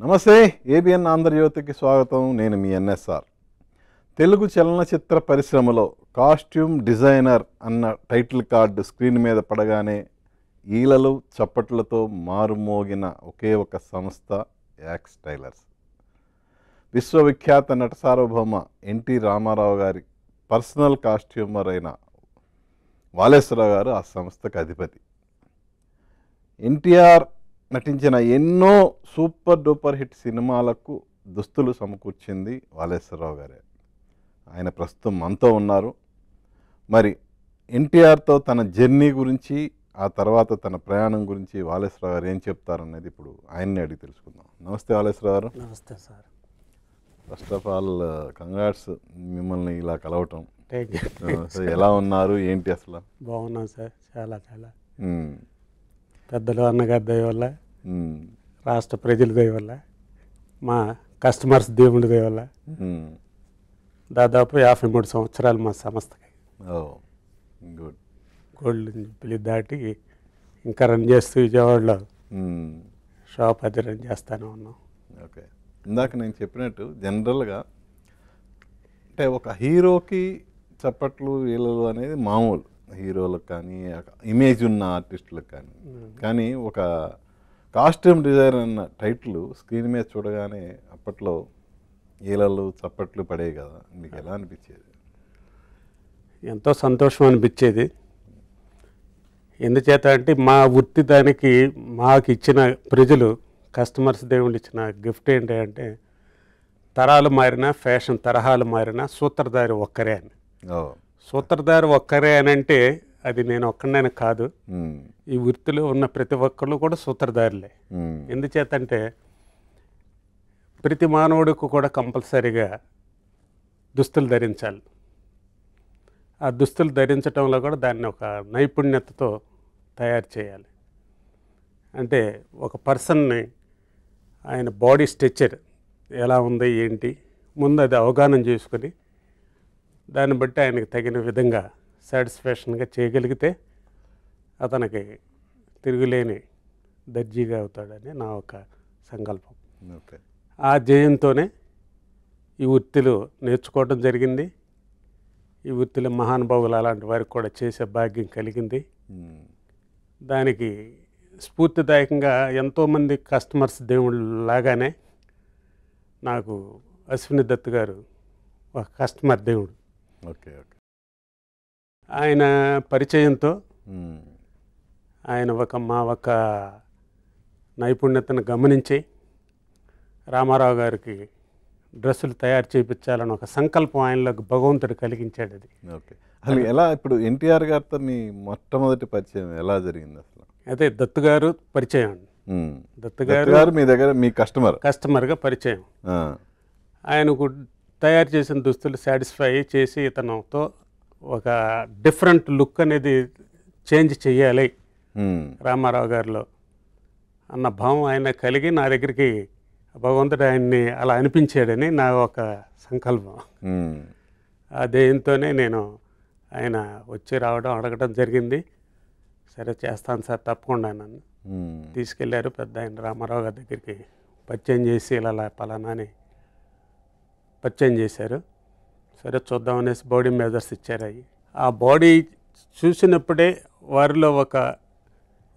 నమస్తే ఏబిఎన్ ఆంధ్రజ్యోతికి స్వాగతం. నేను మీ ఎన్ఎస్ఆర్. తెలుగు చలనచిత్ర పరిశ్రమలో కాస్ట్యూమ్ డిజైనర్ అన్న టైటిల్ కార్డు స్క్రీన్ మీద పడగానే ఈలలు చప్పట్లతో మారుమోగిన ఒకే ఒక సంస్థ యాక్స్ టైలర్స్. విశ్వవిఖ్యాత నట సార్వభౌమ ఎన్టీ రామారావు గారి పర్సనల్ కాస్ట్యూమర్ అయిన వాలేశ్వరరావు గారు ఆ సంస్థకు అధిపతి. ఎన్టీఆర్ నటించిన ఎన్నో సూపర్ డూపర్ హిట్ సినిమాలకు దుస్తులు సమకూర్చింది వాలేశ్వరరావు గారే. ఆయన ప్రస్తుతం మనతో ఉన్నారు. మరి ఎన్టీఆర్తో తన జర్నీ గురించి, ఆ తర్వాత తన ప్రయాణం గురించి వాలేశ్వరరావు గారు ఏం చెప్తారనేది ఇప్పుడు ఆయన్ని అడిగి తెలుసుకుందాం. నమస్తే వాలేశ్వరరావు గారు. నమస్తే sir. First of all congrats మిమ్మల్ని ఇలా కలవటం. Thank you. ఎలా ఉన్నారు ఏంటి అసలు? బాగున్నాం సార్. చాలా పెద్దలు అన్నగారి దయ వల్ల, రాష్ట్ర ప్రజల దయ వల్ల, మా కస్టమర్స్ దేవుడి దయ వల్ల దాదాపు 53 సంవత్సరాలు మా సంస్థకి గుడ్ గోల్డ్ జూబ్లీ దాటి ఇంకా రన్ చేస్తూ విజయవాడలో షాప్ అది రన్ చేస్తూనే ఉన్నాం. ఓకే, ఇందాక నేను చెప్పినట్టు జనరల్గా అంటే ఒక హీరోకి చప్పట్లు వీళ్ళు అనేది మామూలు, హీరోలకు కానీ ఇమేజ్ ఉన్న ఆర్టిస్టులకు కానీ ఒక కాస్ట్యూమ్ డిజైనర్ అన్న టైటిల్ స్క్రీన్ మీద చూడగానే అప్పట్లో ఈలలు చప్పట్లు పడేవి కదా, మీకు ఎలా అనిపించేది? ఎంతో సంతోషం అనిపించేది. ఎందుచేత అంటే మా వృత్తి దానికి మాకు ఇచ్చిన ప్రజలు, కస్టమర్స్ దేవుళ్ళు ఇచ్చిన గిఫ్ట్ ఏంటి అంటే, తరాలు మారినా, ఫ్యాషన్ తరహాలు మారినా సూత్రధారి ఒక్కరే అని. సూత్రధారి ఒక్కరే అని అంటే అది నేను ఒక్కడనే కాదు, ఈ వృత్తిలో ఉన్న ప్రతి ఒక్కళ్ళు కూడా సూత్రధారులే. ఎందుచేతంటే ప్రతి మానవుడికి కూడా కంపల్సరీగా దుస్తులు ధరించాలి. ఆ దుస్తులు ధరించడంలో కూడా దాన్ని ఒక నైపుణ్యతతో తయారు చేయాలి. అంటే ఒక పర్సన్ని ఆయన బాడీ స్ట్రక్చర్ ఎలా ఉంది ఏంటి ముందు అది అవగాహన చేసుకొని దాన్ని బట్టి ఆయనకి తగిన విధంగా సాటిస్ఫాక్షన్గా చేయగలిగితే అతనికి తిరుగులేని దర్జీగా అవుతాడని నా ఒక సంకల్పం. ఓకే, ఆ జయంతోనే ఈ వృత్తిలో నేర్చుకోవడం జరిగింది. ఈ వృత్తిలో మహానుభావులు అలాంటి వారికి కూడా చేసే భాగ్యం కలిగింది. దానికి స్ఫూర్తిదాయకంగా ఎంతోమంది కస్టమర్స్ దేవుళ్ళు లాగానే నాకు అశ్విని దత్ గారు ఒక కస్టమర్ దేవుడు. ఓకే ఓకే, ఆయన పరిచయంతో ఆయన మా ఒక నైపుణ్యతను గమనించి రామారావు గారికి డ్రెస్సులు తయారు చేయించాలని ఒక సంకల్పం ఆయనలోకి భగవంతుడు కలిగించాడు. అది ఓకే. అసలు ఎలా ఇప్పుడు ఎన్టీఆర్ గారితో మీ మొట్టమొదటి పరిచయం ఎలా జరిగింది అసలు? అదే దత్తు గారు పరిచయం అండి. దత్తు గారు మీ దగ్గర మీ కస్టమర్గా పరిచయం. ఆయనకు తయారు చేసిన దుస్తులు సాటిస్ఫై చేసి ఇతనితో ఒక డిఫరెంట్ లుక్ అనేది చేంజ్ చేయాలి రామారావు గారిలో అన్న భావం ఆయన కలిగి నా దగ్గరికి భగవంతుడు ఆయన్ని అలా అనిపించాడని నా ఒక సంకల్పం. ఆ ధ్యేయంతోనే నేను ఆయన వచ్చి రావడం అడగడం జరిగింది. సరే చేస్తాను సార్ తప్పకుండా నన్ను తీసుకెళ్ళారు. పెద్ద ఆయన రామారావు గారి దగ్గరికి పరిచయం చేసి ఇలా పలానా అని పరిచయం చేశారు. సరే చూద్దామనేసి బాడీ మెజర్స్ ఇచ్చారు. అవి ఆ బాడీ చూసినప్పుడే వారిలో ఒక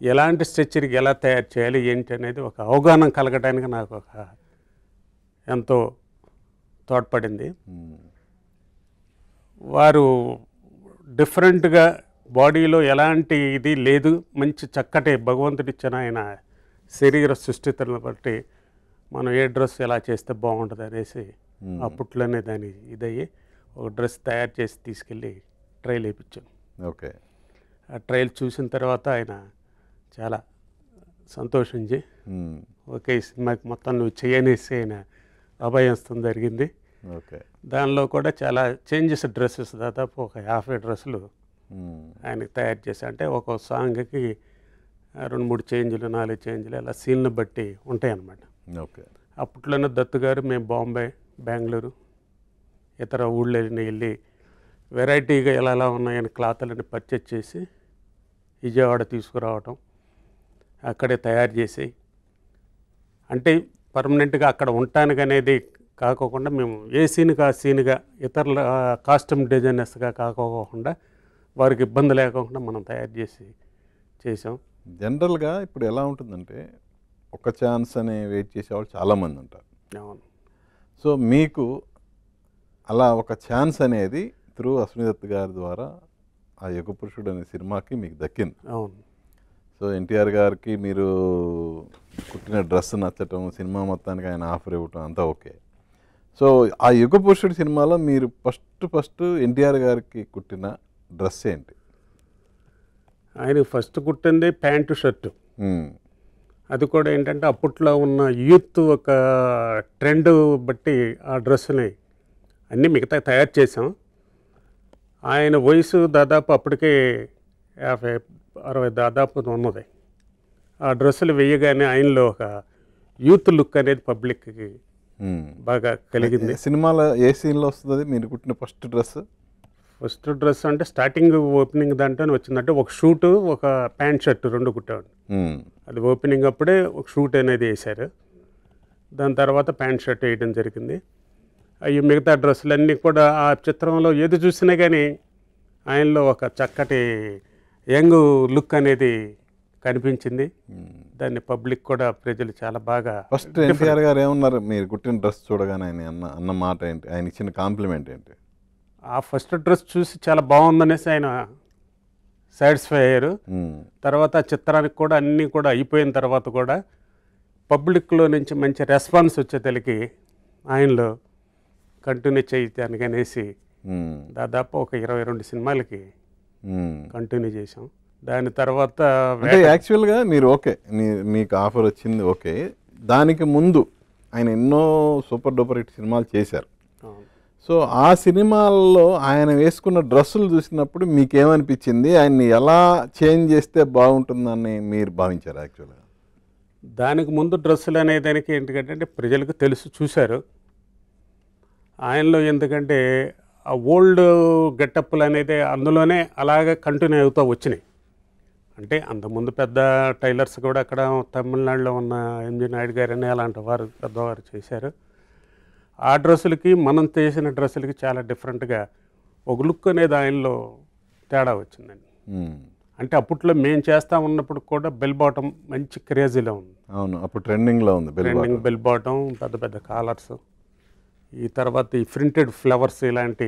ఎలాంటి స్ట్రక్చర్కి ఎలా తయారు చేయాలి ఏంటి అనేది ఒక అవగాహన కలగడానికి నాకు ఒక ఎంతో తోడ్పడింది. వారు డిఫరెంట్గా బాడీలో ఎలాంటి ఇది లేదు, మంచి చక్కటి భగవంతుడు ఇచ్చిన ఆయన శరీర సృష్టితలను బట్టి మనం ఏ డ్రెస్ ఎలా చేస్తే బాగుంటుంది అనేసి అప్పట్లోనే దాని ఇదయ్యి ఒక డ్రెస్ తయారు చేసి తీసుకెళ్ళి ట్రైల్ వేయించాం. ఓకే, ఆ ట్రైల్ చూసిన తర్వాత ఆయన చాలా సంతోషించి ఓకే ఈ సినిమాకి మొత్తం నువ్వు చేయనేసి ఆయన అభయస్తం జరిగింది. ఓకే, దానిలో కూడా చాలా చేంజెస్, డ్రెస్సెస్ దాదాపు ఒక 50 డ్రెస్సులు ఆయనకి తయారు చేశా. అంటే ఒక సాంగ్కి 2-3 చేంజ్లు 4 చేంజ్లు అలా సీన్లు బట్టి ఉంటాయి అన్నమాట. ఓకే, అప్పట్లోనే దత్తు గారు మేము బాంబే, బెంగళూరు ఇతర ఊళ్ళని వెళ్ళి వెరైటీగా ఎలా ఉన్నాయని క్లాతులని పర్చేజ్ చేసి విజయవాడ తీసుకురావటం, అక్కడే తయారు చేసి, అంటే పర్మనెంట్గా అక్కడ ఉండటానికి అనేది కాకోకుండా మేము ఏ సీన్కి ఆ సీన్గా ఇతరుల కాస్ట్యూమ్ డిజైనర్స్గా కాకోకుండా వారికి ఇబ్బంది లేకుండా మనం తయారు చేసి చేసాం. జనరల్గా ఇప్పుడు ఎలా ఉంటుందంటే ఒక ఛాన్స్ అని వెయిట్ చేసేవాళ్ళు చాలామంది ఉంటారు. అవును. సో మీకు అలా ఒక ఛాన్స్ అనేది త్రూ అశ్విని గారి ద్వారా ఆ యుగపురుషుడు అనే సినిమాకి మీకు దక్కింది. అవును. సో ఎన్టీఆర్ గారికి మీరు కుట్టిన డ్రెస్ నచ్చటం, సినిమా మొత్తానికి ఆయన ఆఫర్ ఇవ్వటం అంతా ఓకే. సో ఆ యుగపురుషుడు సినిమాలో మీరు ఫస్ట్ ఎన్టీఆర్ గారికి కుట్టిన డ్రెస్ ఏంటి? ఆయన ఫస్ట్ కుట్టింది ప్యాంటు షర్టు. అది కూడా ఏంటంటే అప్పట్లో ఉన్న యూత్ ఒక ట్రెండ్ బట్టి ఆ డ్రెస్సుని అన్నీ మిగతా తయారు చేసాం. ఆయన వయసు దాదాపు అప్పటికే 50-60 దాదాపు ఉన్నది. ఆ డ్రెస్సులు వేయగానే ఆయనలో ఒక యూత్ లుక్ అనేది పబ్లిక్కి బాగా కలిగింది. సినిమాలో ఏ సీన్లో వస్తుంది మీరు కుట్టిన ఫస్ట్ డ్రెస్? ఫస్ట్ డ్రెస్ అంటే స్టార్టింగ్ ఓపెనింగ్ దాంట్లోనే వచ్చిందంటే ఒక షూటు, ఒక ప్యాంట్ షర్ట్ 2 కుట్టాడు. అది ఓపెనింగ్ అప్పుడే ఒక షూట్ అనేది వేశారు. దాని తర్వాత ప్యాంట్ షర్ట్ వేయడం జరిగింది. అవి మిగతా డ్రెస్సులన్నీ కూడా ఆ చిత్రంలో ఏది చూసినా కానీ ఆయనలో ఒక చక్కటి యంగ్ లుక్ అనేది కనిపించింది. దాన్ని పబ్లిక్ కూడా ప్రజలు చాలా బాగా. ఫస్ట్ ఎన్టీఆర్ గారు ఏమన్నారు మీరు కుట్టిన డ్రెస్ చూడగానే? ఆయన అన్న మాట ఏంటి? ఆయన ఇచ్చిన కాంప్లిమెంట్ ఏంటి? ఆ ఫస్ట్ డ్రెస్ చూసి చాలా బాగుందనేసి ఆయన సాటిస్ఫై అయ్యారు. తర్వాత చిత్రానికి కూడా అన్నీ కూడా అయిపోయిన తర్వాత కూడా పబ్లిక్లో నుంచి మంచి రెస్పాన్స్ వచ్చేతలకి ఆయనలో కంటిన్యూ చేయటానికి అనేసి దాదాపు ఒక 22 సినిమాలకి కంటిన్యూ చేసాం. దాని తర్వాత అంటే యాక్చువల్గా మీరు ఓకే, మీకు ఆఫర్ వచ్చింది ఓకే. దానికి ముందు ఆయన ఎన్నో సూపర్ డూపర్ హిట్ సినిమాలు చేశారు. సో ఆ సినిమాల్లో ఆయన వేసుకున్న డ్రెస్సులు చూసినప్పుడు మీకేమనిపించింది? ఆయన్ని ఎలా చేంజ్ చేస్తే బాగుంటుందని మీరు భావించారు? యాక్చువల్గా దానికి ముందు డ్రెస్సులు అనే దానికి ఎందుకంటే ప్రజలకు తెలుసు, చూశారు ఆయనలో. ఎందుకంటే ఆ ఓల్డ్ గెటప్పులు అనేది అందులోనే అలాగే కంటిన్యూ అవుతూ వచ్చినాయి. అంటే అంతకుముందు పెద్ద టైలర్స్ కూడా అక్కడ తమిళనాడులో ఉన్న ఎంజి నాయుడు గారని అలాంటి వారు పెద్దవారు చేశారు. ఆ డ్రెస్సులకి మనం చేసిన డ్రెస్సులకి చాలా డిఫరెంట్గా ఒక లుక్ అనేది ఆయనలో తేడా వచ్చిందండి. అంటే అప్పట్లో మేము చేస్తూ ఉన్నప్పుడు కూడా బెల్ బాటమ్ మంచి క్రేజీలో ఉంది. అవును, అప్పుడు ట్రెండింగ్లో ఉంది బెల్ బాటమ్, పెద్ద పెద్ద కాలర్స్. ఈ తర్వాత ఈ ప్రింటెడ్ ఫ్లవర్స్ ఇలాంటి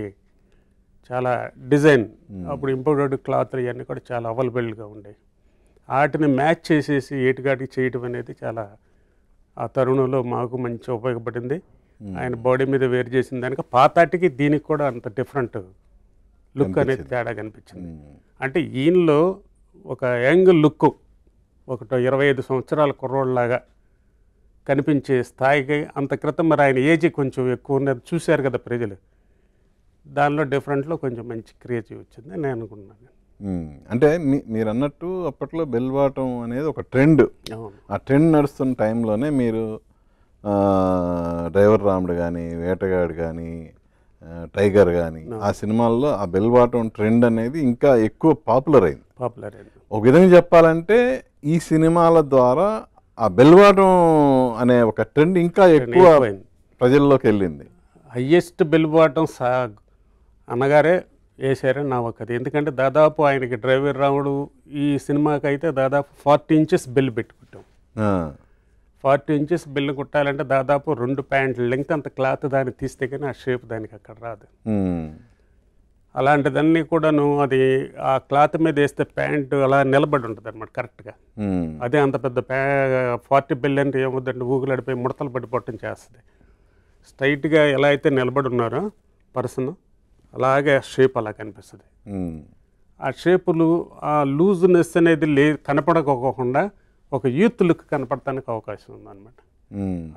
చాలా డిజైన్ అప్పుడు ఇంపోర్టెడ్ క్లాత్లు ఇవన్నీ కూడా చాలా అవైలబుల్గా ఉండేవి. వాటిని మ్యాచ్ చేసేసి ఏటిగాటికి చేయడం అనేది చాలా ఆ తరుణంలో మాకు మంచి ఉపయోగపడింది. ఆయన బాడీ మీద వేరు చేసిన దానికి పాతాటికి దీనికి కూడా అంత డిఫరెంట్ లుక్ అనేది తేడా కనిపించింది. అంటే ఈయనలో ఒక యంగ్ లుక్, ఒక 25 సంవత్సరాల కుర్రోళ్ళలాగా కనిపించే స్థాయికి అంత క్రితం మరి ఆయన ఏజ్ కొంచెం ఎక్కువ ఉన్నది చూశారు కదా ప్రజలు. దానిలో డిఫరెంట్లో కొంచెం మంచి క్రియేటివ్ వచ్చింది నేను అనుకున్నాను. అంటే మీరు అన్నట్టు అప్పట్లో బెల్ బాటమ్ అనేది ఒక ట్రెండ్. ఆ ట్రెండ్ నడుస్తున్న టైంలోనే మీరు డ్రైవర్ రాముడు కానీ, వేటగాడు కానీ, టైగర్ కానీ ఆ సినిమాల్లో ఆ బెల్ బాటమ్ ట్రెండ్ అనేది ఇంకా ఎక్కువ పాపులర్ అయింది. ఒక విధంగా చెప్పాలంటే ఈ సినిమాల ద్వారా ఆ బెల్ బాటమ్ అనే ఒక ట్రెండ్ ఇంకా ఎక్కువ ప్రజల్లోకి వెళ్ళింది. హయ్యెస్ట్ బెల్ బాటమ్ అన్నగారే వేసారని నా ఒక్కది. ఎందుకంటే దాదాపు ఆయనకి డ్రైవర్ రాముడు ఈ సినిమాకి అయితే దాదాపు 40 ఇంచెస్ బెల్ పెట్టుకుంటాం. 40 ఇంచెస్ బెల్ కుట్టాలంటే దాదాపు 2 ప్యాంట్ల లెంగ్త్ అంత క్లాత్ దాన్ని తీస్తే కానీ ఆ షేప్ దానికి అక్కడ రాదు. అలాంటిదన్నీ కూడాను అది ఆ క్లాత్ మీద వేస్తే ప్యాంటు అలా నిలబడి ఉంటుంది అనమాట కరెక్ట్గా. అదే అంత పెద్ద 40 బెల్ అంటే ఏమవుతుందంటే ఊగులాడిపోయి ముడతలు పడిపోవటం చేస్తుంది. స్ట్రైట్గా ఎలా అయితే నిలబడి ఉన్నారో పర్సన్ అలాగే షేప్ అలా కనిపిస్తుంది. ఆ షేపులు ఆ లూజ్నెస్ అనేది కనపడకోకుండా ఒక యూత్ లుక్ కనపడటానికి అవకాశం ఉందన్నమాట.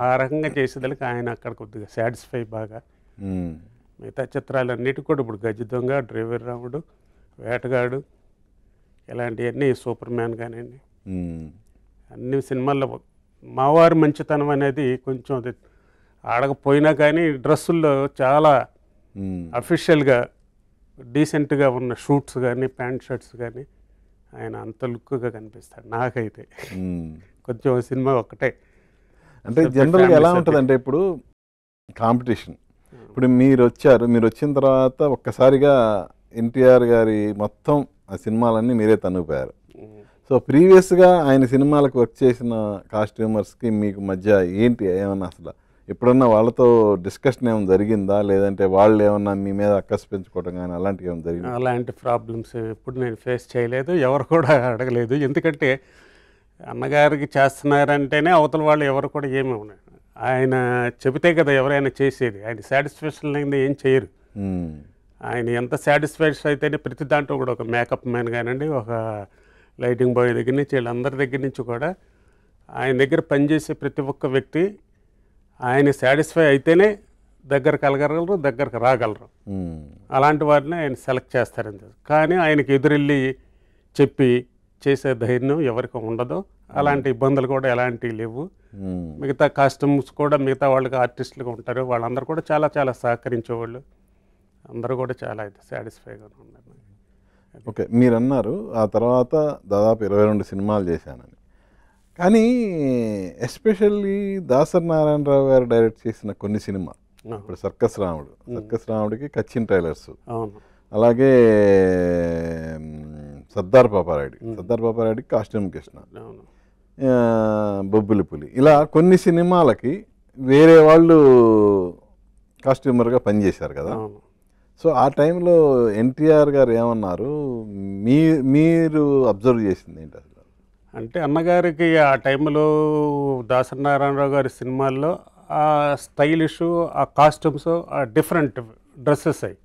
ఆ రకంగా చేసేదానికి ఆయన అక్కడ కొద్దిగా సాటిస్ఫై బాగా. మిగతా చిత్రాలన్నిటి కూడా ఇప్పుడు గజ దొంగ, డ్రైవర్ రాముడు, వేటగాడు ఇలాంటివన్నీ, సూపర్ మ్యాన్ కానివ్వండి, అన్ని సినిమాల్లో మావారి మంచితనం అనేది కొంచెం అది ఆడకపోయినా కానీ డ్రెస్సుల్లో చాలా అఫీషియల్గా డీసెంట్గా ఉన్న షూట్స్ కానీ ప్యాంట్ షర్ట్స్ కానీ ఆయన అంత లుక్గా కనిపిస్తాడు నాకైతే. కొంచెం సినిమా ఒక్కటే అంటే జనరల్గా ఎలా ఉంటుంది అంటే ఇప్పుడు కాంపిటీషన్, ఇప్పుడు మీరు వచ్చిన తర్వాత ఒక్కసారిగా ఎన్టీఆర్ గారి మొత్తం ఆ సినిమాలన్నీ మీరే తన్నుకుపోయారు. సో ప్రీవియస్గా ఆయన సినిమాలకు వర్క్ చేసిన కాస్ట్యూమర్స్కి మీకు మధ్య ఏంటి ఏమన్నా అసలు ఎప్పుడన్నా వాళ్ళతో డిస్కషన్ ఏమైనా జరిగిందా, లేదంటే వాళ్ళు ఏమన్నా మీ మీద అక్కసు పెంచుకోవడం కానీ అలాంటివి ఏమైనా జరిగిందా? అలాంటి ప్రాబ్లమ్స్ ఎప్పుడు నేను ఫేస్ చేయలేదు, ఎవరు కూడా అడగలేదు. ఎందుకంటే అన్నగారికి చేస్తున్నారంటేనే అవతల వాళ్ళు ఎవరు కూడా ఏమి ఉన్నాయి, ఆయన చెబితే కదా ఎవరైనా చేసేది. ఆయన సాటిస్ఫాక్షన్ లేనిదే ఏం చేయరు. ఆయన ఎంత సాటిస్ఫాక్షన్ అయితేనే ప్రతి దాంట్లో కూడా ఒక మేకప్ మ్యాన్ కానివ్వండి, ఒక లైటింగ్ బాయ్ దగ్గర నుంచి వీళ్ళందరి దగ్గర నుంచి కూడా ఆయన దగ్గర పనిచేసే ప్రతి ఒక్క వ్యక్తి ఆయన సాటిస్ఫై అయితేనే దగ్గరకు వెళ్ళగలరు, దగ్గరకు రాగలరు. అలాంటి వారిని ఆయన సెలెక్ట్ చేస్తారని తెలుసు. కానీ ఆయనకి ఎదురెళ్ళి చెప్పి చేసే ధైర్యం ఎవరికి ఉండదు. అలాంటి ఇబ్బందులు కూడా ఎలాంటివి లేవు. మిగతా కాస్ట్యూమ్స్ కూడా మిగతా వాళ్ళకి ఆర్టిస్టులుగా ఉంటారు, వాళ్ళందరూ కూడా చాలా చాలా సహకరించేవాళ్ళు. అందరూ కూడా చాలా సాటిస్ఫైగా ఉన్నారు. ఓకే, మీరు అన్నారు ఆ తర్వాత దాదాపు 22 సినిమాలు చేశానని. కానీ ఎస్పెషల్లీ దాసరి నారాయణరావు గారు డైరెక్ట్ చేసిన కొన్ని సినిమాలు, ఇప్పుడు సర్కస్ రాముడికి కచ్చిన్ టైలర్స్, అలాగే సర్దార్ పాపారాయుడికి కాస్ట్యూమ్ కృష్ణ, బొబ్బిలి పులి, ఇలా కొన్ని సినిమాలకి వేరే వాళ్ళు కాస్ట్యూమర్గా పనిచేశారు కదా. సో ఆ టైంలో ఎన్టీఆర్ గారు ఏమన్నారు, మీరు అబ్జర్వ్ చేసింది ఏంటి అసలు? అంటే అన్నగారికి ఆ టైంలో దాసరి నారాయణరావు గారి సినిమాల్లో ఆ స్టైలిష్, ఆ కాస్ట్యూమ్స్, ఆ డిఫరెంట్ డ్రెస్సెస్ అయ్యి.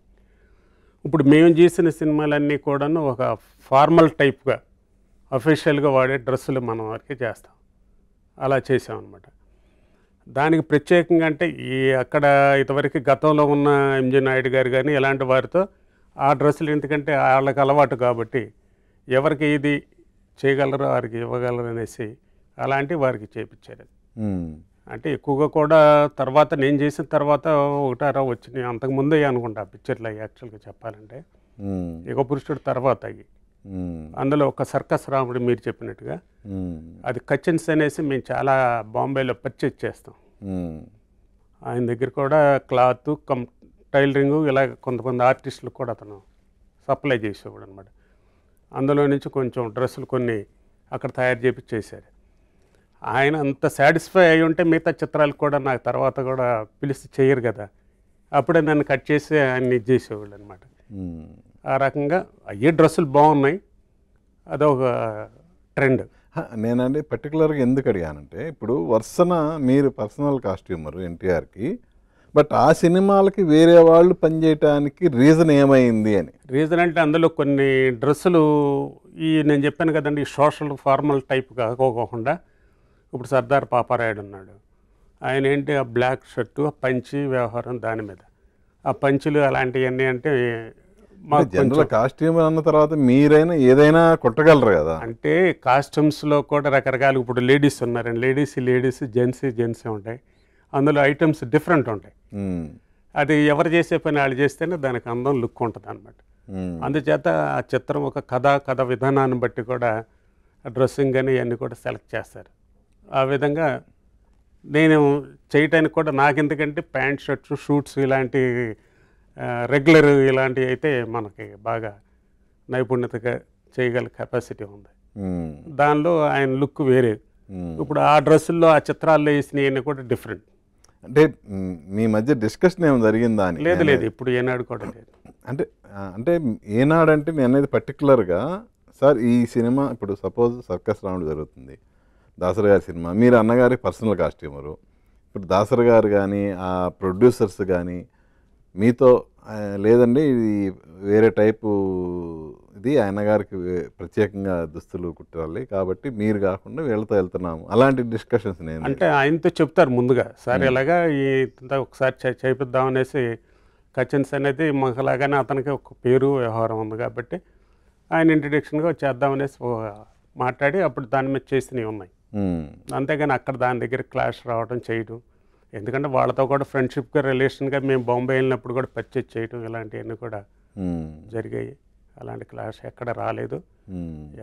ఇప్పుడు మేము చేసిన సినిమాలన్నీ కూడాను ఒక ఫార్మల్ టైప్గా అఫీషియల్గా వాడే డ్రెస్సులు మనం వరకే చేస్తాం, అలా చేసామన్నమాట. దానికి ప్రత్యేకంగా అంటే అక్కడ ఇంతవరకు గతంలో ఉన్న ఎంజి నాయుడు గారు కానీ ఇలాంటి వారితో ఆ డ్రెస్సులు ఎందుకంటే వాళ్ళకి అలవాటు కాబట్టి ఎవరికి ఇది చేయగలరు వారికి ఇవ్వగలరు అనేసి అలాంటి వారికి చేపించారు. అంటే ఎక్కువగా కూడా తర్వాత నేను చేసిన తర్వాత ఒకటారా వచ్చినాయి, అంతకుముందే అనుకుంటా పిక్చర్లు యాక్చువల్గా చెప్పాలంటే యుగ పురుషుడు తర్వాత అయ్యి. అందులో ఒక సర్కస్ రాముడు మీరు చెప్పినట్టుగా అది కచిన్స్ అనేసి మేము చాలా బాంబేలో పర్చేజ్ చేస్తాం. ఆయన దగ్గర కూడా క్లాత్ టైలరింగ్ ఇలా కొంతమంది ఆర్టిస్టులకు కూడా అతను సప్లై చేసేవాడు అనమాట. అందులో నుంచి కొంచెం డ్రెస్సులు కొన్ని అక్కడ తయారు చేశారు. ఆయన అంత సాటిస్ఫై అయి ఉంటే మిగతా చిత్రాలు కూడా నాకు తర్వాత కూడా పిలిచి చేయరు కదా, అప్పుడే నన్ను కట్ చేసి ఆయన ఇది చేసేవాళ్ళు అనమాట. ఆ రకంగా అయ్యే డ్రెస్సులు బాగున్నాయి, అదొక ట్రెండ్. నేనండి పర్టికులర్గా ఎందుకు అడిగానంటే, ఇప్పుడు వరుసన మీరు పర్సనల్ కాస్ట్యూమర్ ఎన్టీఆర్కి, బట్ ఆ సినిమాలకి వేరే వాళ్ళు పనిచేయటానికి రీజన్ ఏమైంది అని. రీజన్ అంటే అందులో కొన్ని డ్రెస్సులు నేను చెప్పాను కదండి, సోషల్ ఫార్మల్ టైప్ కాకోకుండా ఇప్పుడు సర్దార్ పాపారాయుడు ఉన్నాడు, ఆయన ఏంటి ఆ బ్లాక్ షర్టు, ఆ పంచి వ్యవహారం దాని మీద, ఆ పంచులు అలాంటివన్నీ అంటే జనరల్ కాస్ట్యూమర్ అన్న తర్వాత మీరైనా ఏదైనా కొట్టగలరు కదా. అంటే కాస్ట్యూమ్స్లో కూడా రకరకాలు, ఇప్పుడు లేడీస్ ఉన్నారండి, లేడీస్ జెంట్స్ ఉంటాయి, అందులో ఐటమ్స్ డిఫరెంట్ ఉంటాయి. అది ఎవరు చేసే పని వాళ్ళు చేస్తేనే దానికి అందం లుక్ ఉంటుంది అనమాట. అందుచేత ఆ చిత్రం ఒక కథ విధానాన్ని బట్టి కూడా డ్రెస్సింగ్ అని ఇవన్నీ కూడా సెలెక్ట్ చేస్తారు. ఆ విధంగా నేను చేయటానికి కూడా నాకు ఎందుకంటే ప్యాంట్ షర్ట్స్ షూట్స్ ఇలాంటి రెగ్యులర్ ఇలాంటివి అయితే మనకి బాగా నైపుణ్యతగా చేయగల కెపాసిటీ ఉంది. దానిలో ఆయన లుక్ వేరే. ఇప్పుడు ఆ డ్రెస్సుల్లో ఆ చిత్రాల్లో వేసినవన్నీ కూడా డిఫరెంట్. అంటే మీ మధ్య డిస్కషన్ ఏమైనా జరిగిందా అని? లేదు, ఇప్పుడు ఏనాడు కూడా లేదు. అంటే ఏనాడంటే నేను అనేది పర్టికులర్గా సార్ ఈ సినిమా ఇప్పుడు సపోజ్ సర్కస్ రాముడు జరుగుతుంది, దాసరి గారి సినిమా, మీరు అన్నగారి పర్సనల్ కాస్ట్యూమరు, ఇప్పుడు దాసరి గారు కానీ ఆ ప్రొడ్యూసర్స్ కానీ మీతో లేదండి ఇది వేరే టైపు, ఇది ఆయన గారికి ప్రత్యేకంగా దుస్తులు కుట్టాలి కాబట్టి మీరు కాకుండా వీళ్ళతో వెళ్తున్నాము, అలాంటి డిస్కషన్స్ నేను అంటే ఆయనతో చెప్తారు ముందుగా, సార్ ఇలాగా ఒకసారి చేపిద్దాం అనేసి. కచిన్స్ అనేది మాకులాగానే అతనికి ఒక పేరు వ్యవహారం ఉంది కాబట్టి ఆయన ఇంట్రడక్షన్గా చేద్దామనేసి మాట్లాడి అప్పుడు దాని మీద చేసినవి ఉన్నాయి. అంతేగాని అక్కడ దాని దగ్గర క్లాష్ రావడం చేయడం, ఎందుకంటే వాళ్ళతో కూడా ఫ్రెండ్షిప్గా రిలేషన్గా మేము బాంబే వెళ్ళినప్పుడు కూడా పర్చేజ్ చేయడం ఇలాంటివన్నీ కూడా జరిగాయి. అలాంటి క్లాష్ ఎక్కడ రాలేదు.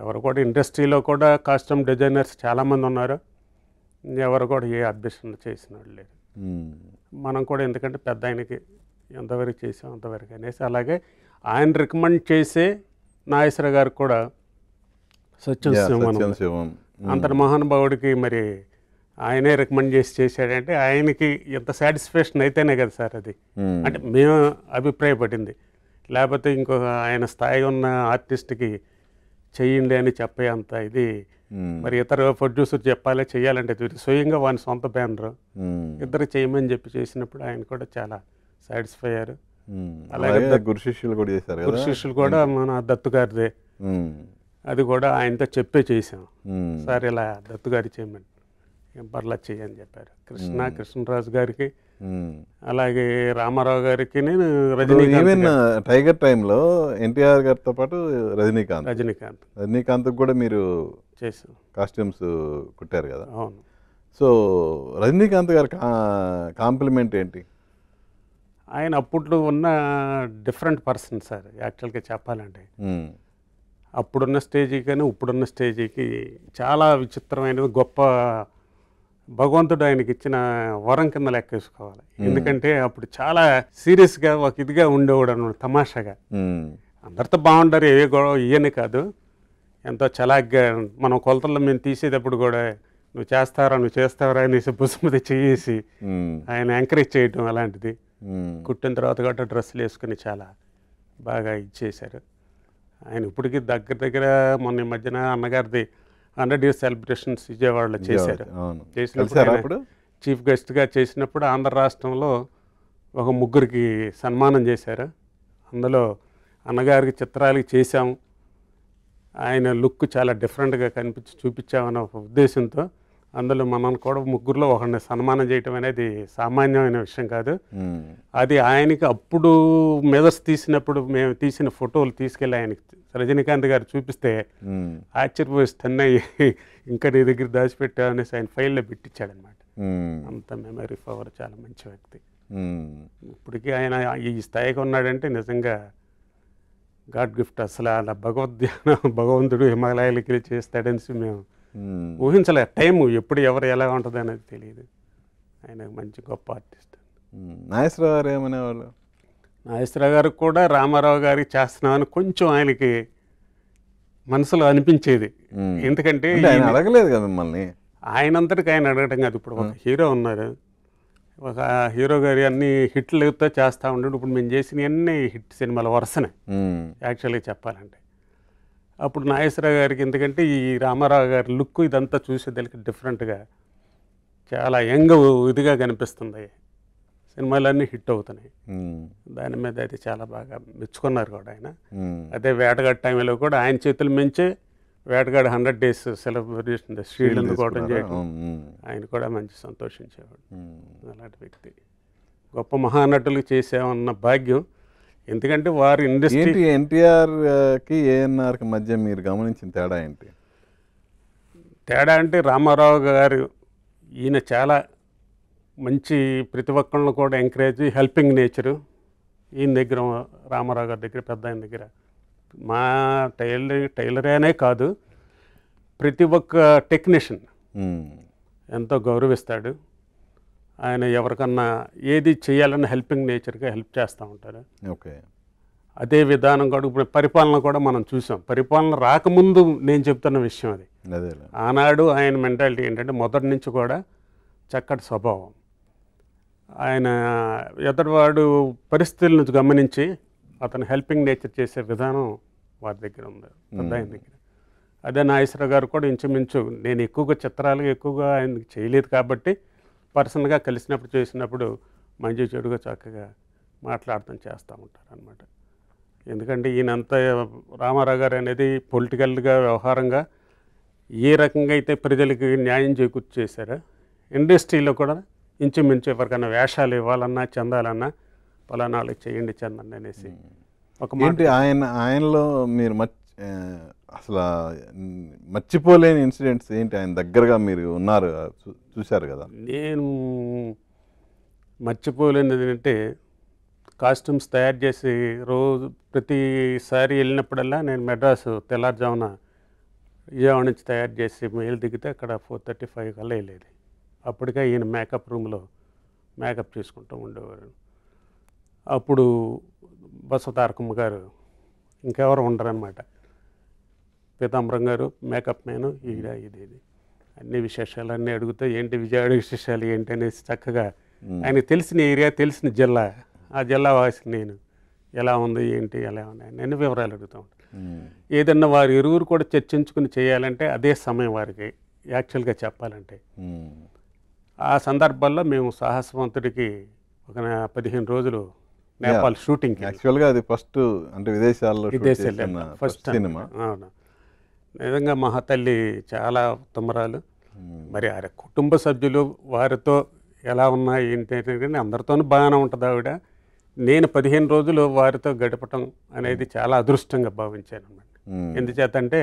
ఎవరు కూడా ఇండస్ట్రీలో కూడా కాస్ట్యూమ్ డిజైనర్స్ చాలామంది ఉన్నారు. ఎవరు కూడా ఏ అభ్యర్థన చేసిన వాళ్ళు లేరు. ఉమ్. మనం కూడా ఎందుకంటే పెద్ద ఆయనకి ఎంతవరకు చేసాం అంతవరకు అనేసి, అలాగే ఆయన రికమెండ్ చేసే నాగేశ్వర గారికి కూడా సత్యం Yeah, శివం సత్యం శివం. అంతటి మహానుభావుడికి మరి ఆయనే రికమెండ్ చేసి చేశాడంటే ఆయనకి ఎంత సాటిస్ఫాక్షన్ అయితేనే కదా సార్ అది. ఉమ్. అంటే మేము అభిప్రాయపడింది, లేకపోతే ఇంకో ఆయన స్థాయి ఉన్న ఆర్టిస్ట్కి చెయ్యండి అని చెప్పే అంత ఇది ఉమ్. మరి ఇతర ప్రొడ్యూసర్ చెప్పాలి చేయాలంటే ఇది స్వయంగా వాని సొంత బ్యానర్ ఉమ్. ఇద్దరు చేయమని చెప్పి చేసినప్పుడు ఆయన కూడా చాలా సాటిస్ఫై అయ్యారు. ఉమ్. అలాగే అలాగే గురు శిష్యులు కూడా చేశారు గురు కదా. శిష్యులు కూడా మన దత్తు గారిదే, ఉమ్. అది కూడా ఆయనతో చెప్పే చేసాం. ఉమ్. సార్ ఇలా దత్తు గారి చేయమని, ఏం పర్లా చేయని చెప్పారు. కృష్ణరాజు గారికి, ఉమ్. అలాగే రామారావు గారికి, నేను రజనీకాంత్ ఈవెన్ టైగర్ టైంలో ఎన్టీఆర్ గారితో పాటు రజనీకాంత్ రజనీకాంత్ కూడా మీరు చేసాం. కాస్ట్యూమ్స్ కుట్టారు కదా. అవును. సో రజనీకాంత్ గారి కాంప్లిమెంట్ ఏంటి? ఆయన అప్పట్లో ఉన్న డిఫరెంట్ పర్సన్ సార్ యాక్చువల్గా చెప్పాలంటే. ఉమ్. అప్పుడున్న స్టేజీకి కానీ ఇప్పుడున్న స్టేజీకి చాలా విచిత్రమైనది, గొప్ప భగవంతుడు ఆయనకి ఇచ్చిన వరం కింద లెక్కేసుకోవాలి. ఎందుకంటే అప్పుడు చాలా సీరియస్గా ఒక ఇదిగా ఉండేవాడు అన్నమాట, తమాషాగా. ఉమ్. అందరితో బాగుంటారు, ఏ గొడవ ఇయని కాదు, ఎంతో చలాగ్గా. మనం కొలతల్లో మేము తీసేటప్పుడు కూడా నువ్వు చేస్తావరా అనేసి బుసుమతి చేసి ఉమ్. ఆయన ఎంకరేజ్ చేయటం అలాంటిది. ఉమ్. కుట్టిన తర్వాత కూడా డ్రెస్సులు వేసుకుని చాలా బాగా ఇచ్చేశారు. ఆయన ఇప్పటికీ దగ్గర మొన్న ఈ మధ్యన అన్నగారిది 100 years సెలబ్రేషన్స్ విజయవాడలో చేశారు. అవును. చేసినప్పుడు కలిసారా ఆయన అప్పుడు? చీఫ్ గెస్ట్గా చేసినప్పుడు ఆంధ్ర రాష్ట్రంలో ఒక ముగ్గురికి సన్మానం చేశారు. అందులో అన్నగారికి చిత్రాలకి చేశాము, ఆయన లుక్ చాలా డిఫరెంట్గా చూపించామన్న ఒక ఉద్దేశంతో అందులో మనం కూడా ముగ్గురులో ఒకరిని సన్మానం చేయటం అనేది సామాన్యమైన విషయం కాదు. ఉమ్. అది ఆయనకి అప్పుడు మెదర్స్ తీసినప్పుడు మేము తీసిన ఫోటోలు తీసుకెళ్ళి ఆయనకి రజనీకాంత్ గారు చూపిస్తే ఉమ్. ఆశ్చర్యపోయి స్టన్ అయ్యి ఇంకా నీ దగ్గర దాచిపెట్టా అనేసి ఆయన ఫైల్లో పెట్టించాడనమాట. ఉమ్. అంత మెమరీ పవర్, చాలా మంచి వ్యక్తి. ఉమ్. ఇప్పటికీ ఆయన ఈ స్థాయికి ఉన్నాడంటే నిజంగా గాడ్ గిఫ్ట్. అసలు అలా భగవంతుడు హిమాలయాలకి వెళ్ళి చేస్తాడనేసి మేము ఉమ్. ఊహించలే. టైము ఎప్పుడు ఎవరు ఎలా ఉంటుంది అనేది తెలియదు. ఆయన మంచి గొప్ప ఆర్టిస్ట్. ఉమ్. నాగేశ్వరరావు గారు ఏమనేవాళ్ళు? నాగేశ్వరరావు గారికి కూడా రామారావు గారికి చేస్తున్నామని కొంచెం ఆయనకి మనసులో అనిపించేది. ఉమ్. ఎందుకంటే అంటే ఆయన అడగలేదు కదా మిమ్మల్ని. ఆయనంతటికి ఆయన అడగటం కాదు. ఇప్పుడు ఒక హీరో ఉన్నారు, ఒక హీరో గారి అన్ని హిట్లతో చేస్తూ ఉంటాడు. ఇప్పుడు మేము చేసిన అన్ని హిట్ సినిమాల వరుసనే ఉమ్. యాక్చువల్గా చెప్పాలంటే. అప్పుడు నాగేశ్వరరావు గారికి ఎందుకంటే ఈ రామారావు గారి లుక్ ఇదంతా చూసేదానికి డిఫరెంట్గా చాలా యంగ్ ఇదిగా కనిపిస్తుంది. సినిమాలన్నీ హిట్ అవుతున్నాయి. ఉమ్. దాని మీద అయితే చాలా బాగా మెచ్చుకున్నారు కూడా ఆయన. ఉమ్. అదే వేటగాడి టైంలో కూడా ఆయన చేతుల మించే వేటగాడు 100 days సెలబ్రేషన్ షీల్డ్ అందుకోవడం చేయడం, ఉమ్. ఆయన కూడా మంచి సంతోషించేవాడు. ఉమ్. అలాంటి వ్యక్తి, గొప్ప మహానటులు చేసామన్న భాగ్యం. ఎందుకంటే వారు ఇండస్ట్రీ ఏంటి ఎన్టీఆర్కి ఏఎన్ఆర్కి మధ్య మీరు గమనించిన తేడా ఏంటి? తేడా అంటే రామారావు గారు ఈయన చాలా మంచి, ప్రతి ఒక్కళ్ళని కూడా ఎంకరేజ్, హెల్పింగ్ నేచరు. ఈయన దగ్గర రామారావు గారి దగ్గర, పెద్ద ఆయన దగ్గర మా టైలరే అనే కాదు, ప్రతి ఒక్క టెక్నీషియన్ ఉమ్. ఎంతో గౌరవిస్తాడు. ఆయన ఎవరికన్నా ఏది చేయాలన్న హెల్పింగ్ నేచర్గా హెల్ప్ చేస్తూ ఉంటారు. ఓకే. అదే విధానం కూడా ఇప్పుడు పరిపాలన కూడా మనం చూసాం. పరిపాలన రాకముందు నేను చెప్తున్న విషయం అది. అదేలే. ఆనాడు ఆయన మెంటాలిటీ ఏంటంటే మొదటి నుంచి కూడా చక్కటి స్వభావం. ఆయన ఎదటివాడు పరిస్థితులను గమనించి అతను హెల్పింగ్ నేచర్ చేసే విధానం వారి దగ్గర ఉంది, పెద్ద ఆయన దగ్గర. అదే నాగేశ్వరరావు గారు కూడా ఇంచుమించు, నేను ఎక్కువగా ఆయనకి చేయలేదు కాబట్టి పర్సనల్గా కలిసినప్పుడు చేసినప్పుడు మంచి చెడుగా చక్కగా మాట్లాడటం చేస్తూ ఉంటారు అన్నమాట. ఎందుకంటే ఈయనంతా రామారావు గారు అనేది పొలిటికల్గా, వ్యవహారంగా ఏ రకంగా అయితే ప్రజలకి న్యాయం చేకూర్చి చేశారో, ఇండస్ట్రీలో కూడా ఇంచుమించు ఎవరికైనా వేషాలు ఇవ్వాలన్నా, చెందాలన్నా పలానా వాళ్ళకి చేయండి, చెందండి అనేసి ఒక ఏంటి ఆయనలో మీరు అసలు మర్చిపోలేని ఇన్సిడెంట్స్ ఏంటి? ఆయన దగ్గరగా మీరు ఉన్నారు, చూశారు కదా. నేను మర్చిపోలేనిది అంటే కాస్ట్యూమ్స్ తయారు చేసి రోజు ప్రతిసారి వెళ్ళినప్పుడల్లా నేను మెడ్రాసు తెల్లారుజామున విజయవాడ నుంచి తయారు చేసి మెయిల్ దిగితే అక్కడ 4:35 కల్లా వెళ్ళేది. అప్పటికే ఈయన మేకప్ రూమ్లో మేకప్ చేసుకుంటూ ఉండేవారు. అప్పుడు బసవతారకమ్మ గారు ఇంకెవరు ఉండరనమాట, పీతాంబరం గారు మేకప్ మ్యాను, ఈడ ఇది అన్ని విశేషాలు అన్నీ అడుగుతూ ఏంటి విజయవాడ విశేషాలు ఏంటి అనేసి చక్కగా ఆయనకు తెలిసిన ఏరియా, తెలిసిన జిల్లా, ఆ జిల్లా వాసి నేను ఎలా ఉంది ఏంటి ఎలా ఉన్నాయి నేను వివరాలు అడుగుతూ ఉంటాను. ఏదన్నా వారు ఇరువురు కూడా చర్చించుకుని చేయాలంటే అదే సమయం వారికి యాక్చువల్గా చెప్పాలంటే. ఆ సందర్భాల్లో మేము సాహసవంతుడికి ఒక 15 రోజులు నేపాల్ షూటింగ్. యాక్చువల్గా అది ఫస్ట్ అంటే విదేశాల్లో ఫస్ట్ సినిమా. అవును, నిజంగా మహాతల్లి చాలా ఉత్తమరాలు. మరి ఆ కుటుంబ సభ్యులు వారితో ఎలా ఉన్నాయి ఏంటి అనేది అందరితోనూ బాగానే ఉంటుంది ఆవిడ. నేను 15 రోజులు వారితో గడపటం అనేది చాలా అదృష్టంగా భావించాను అన్నమాట. ఎందుచేతంటే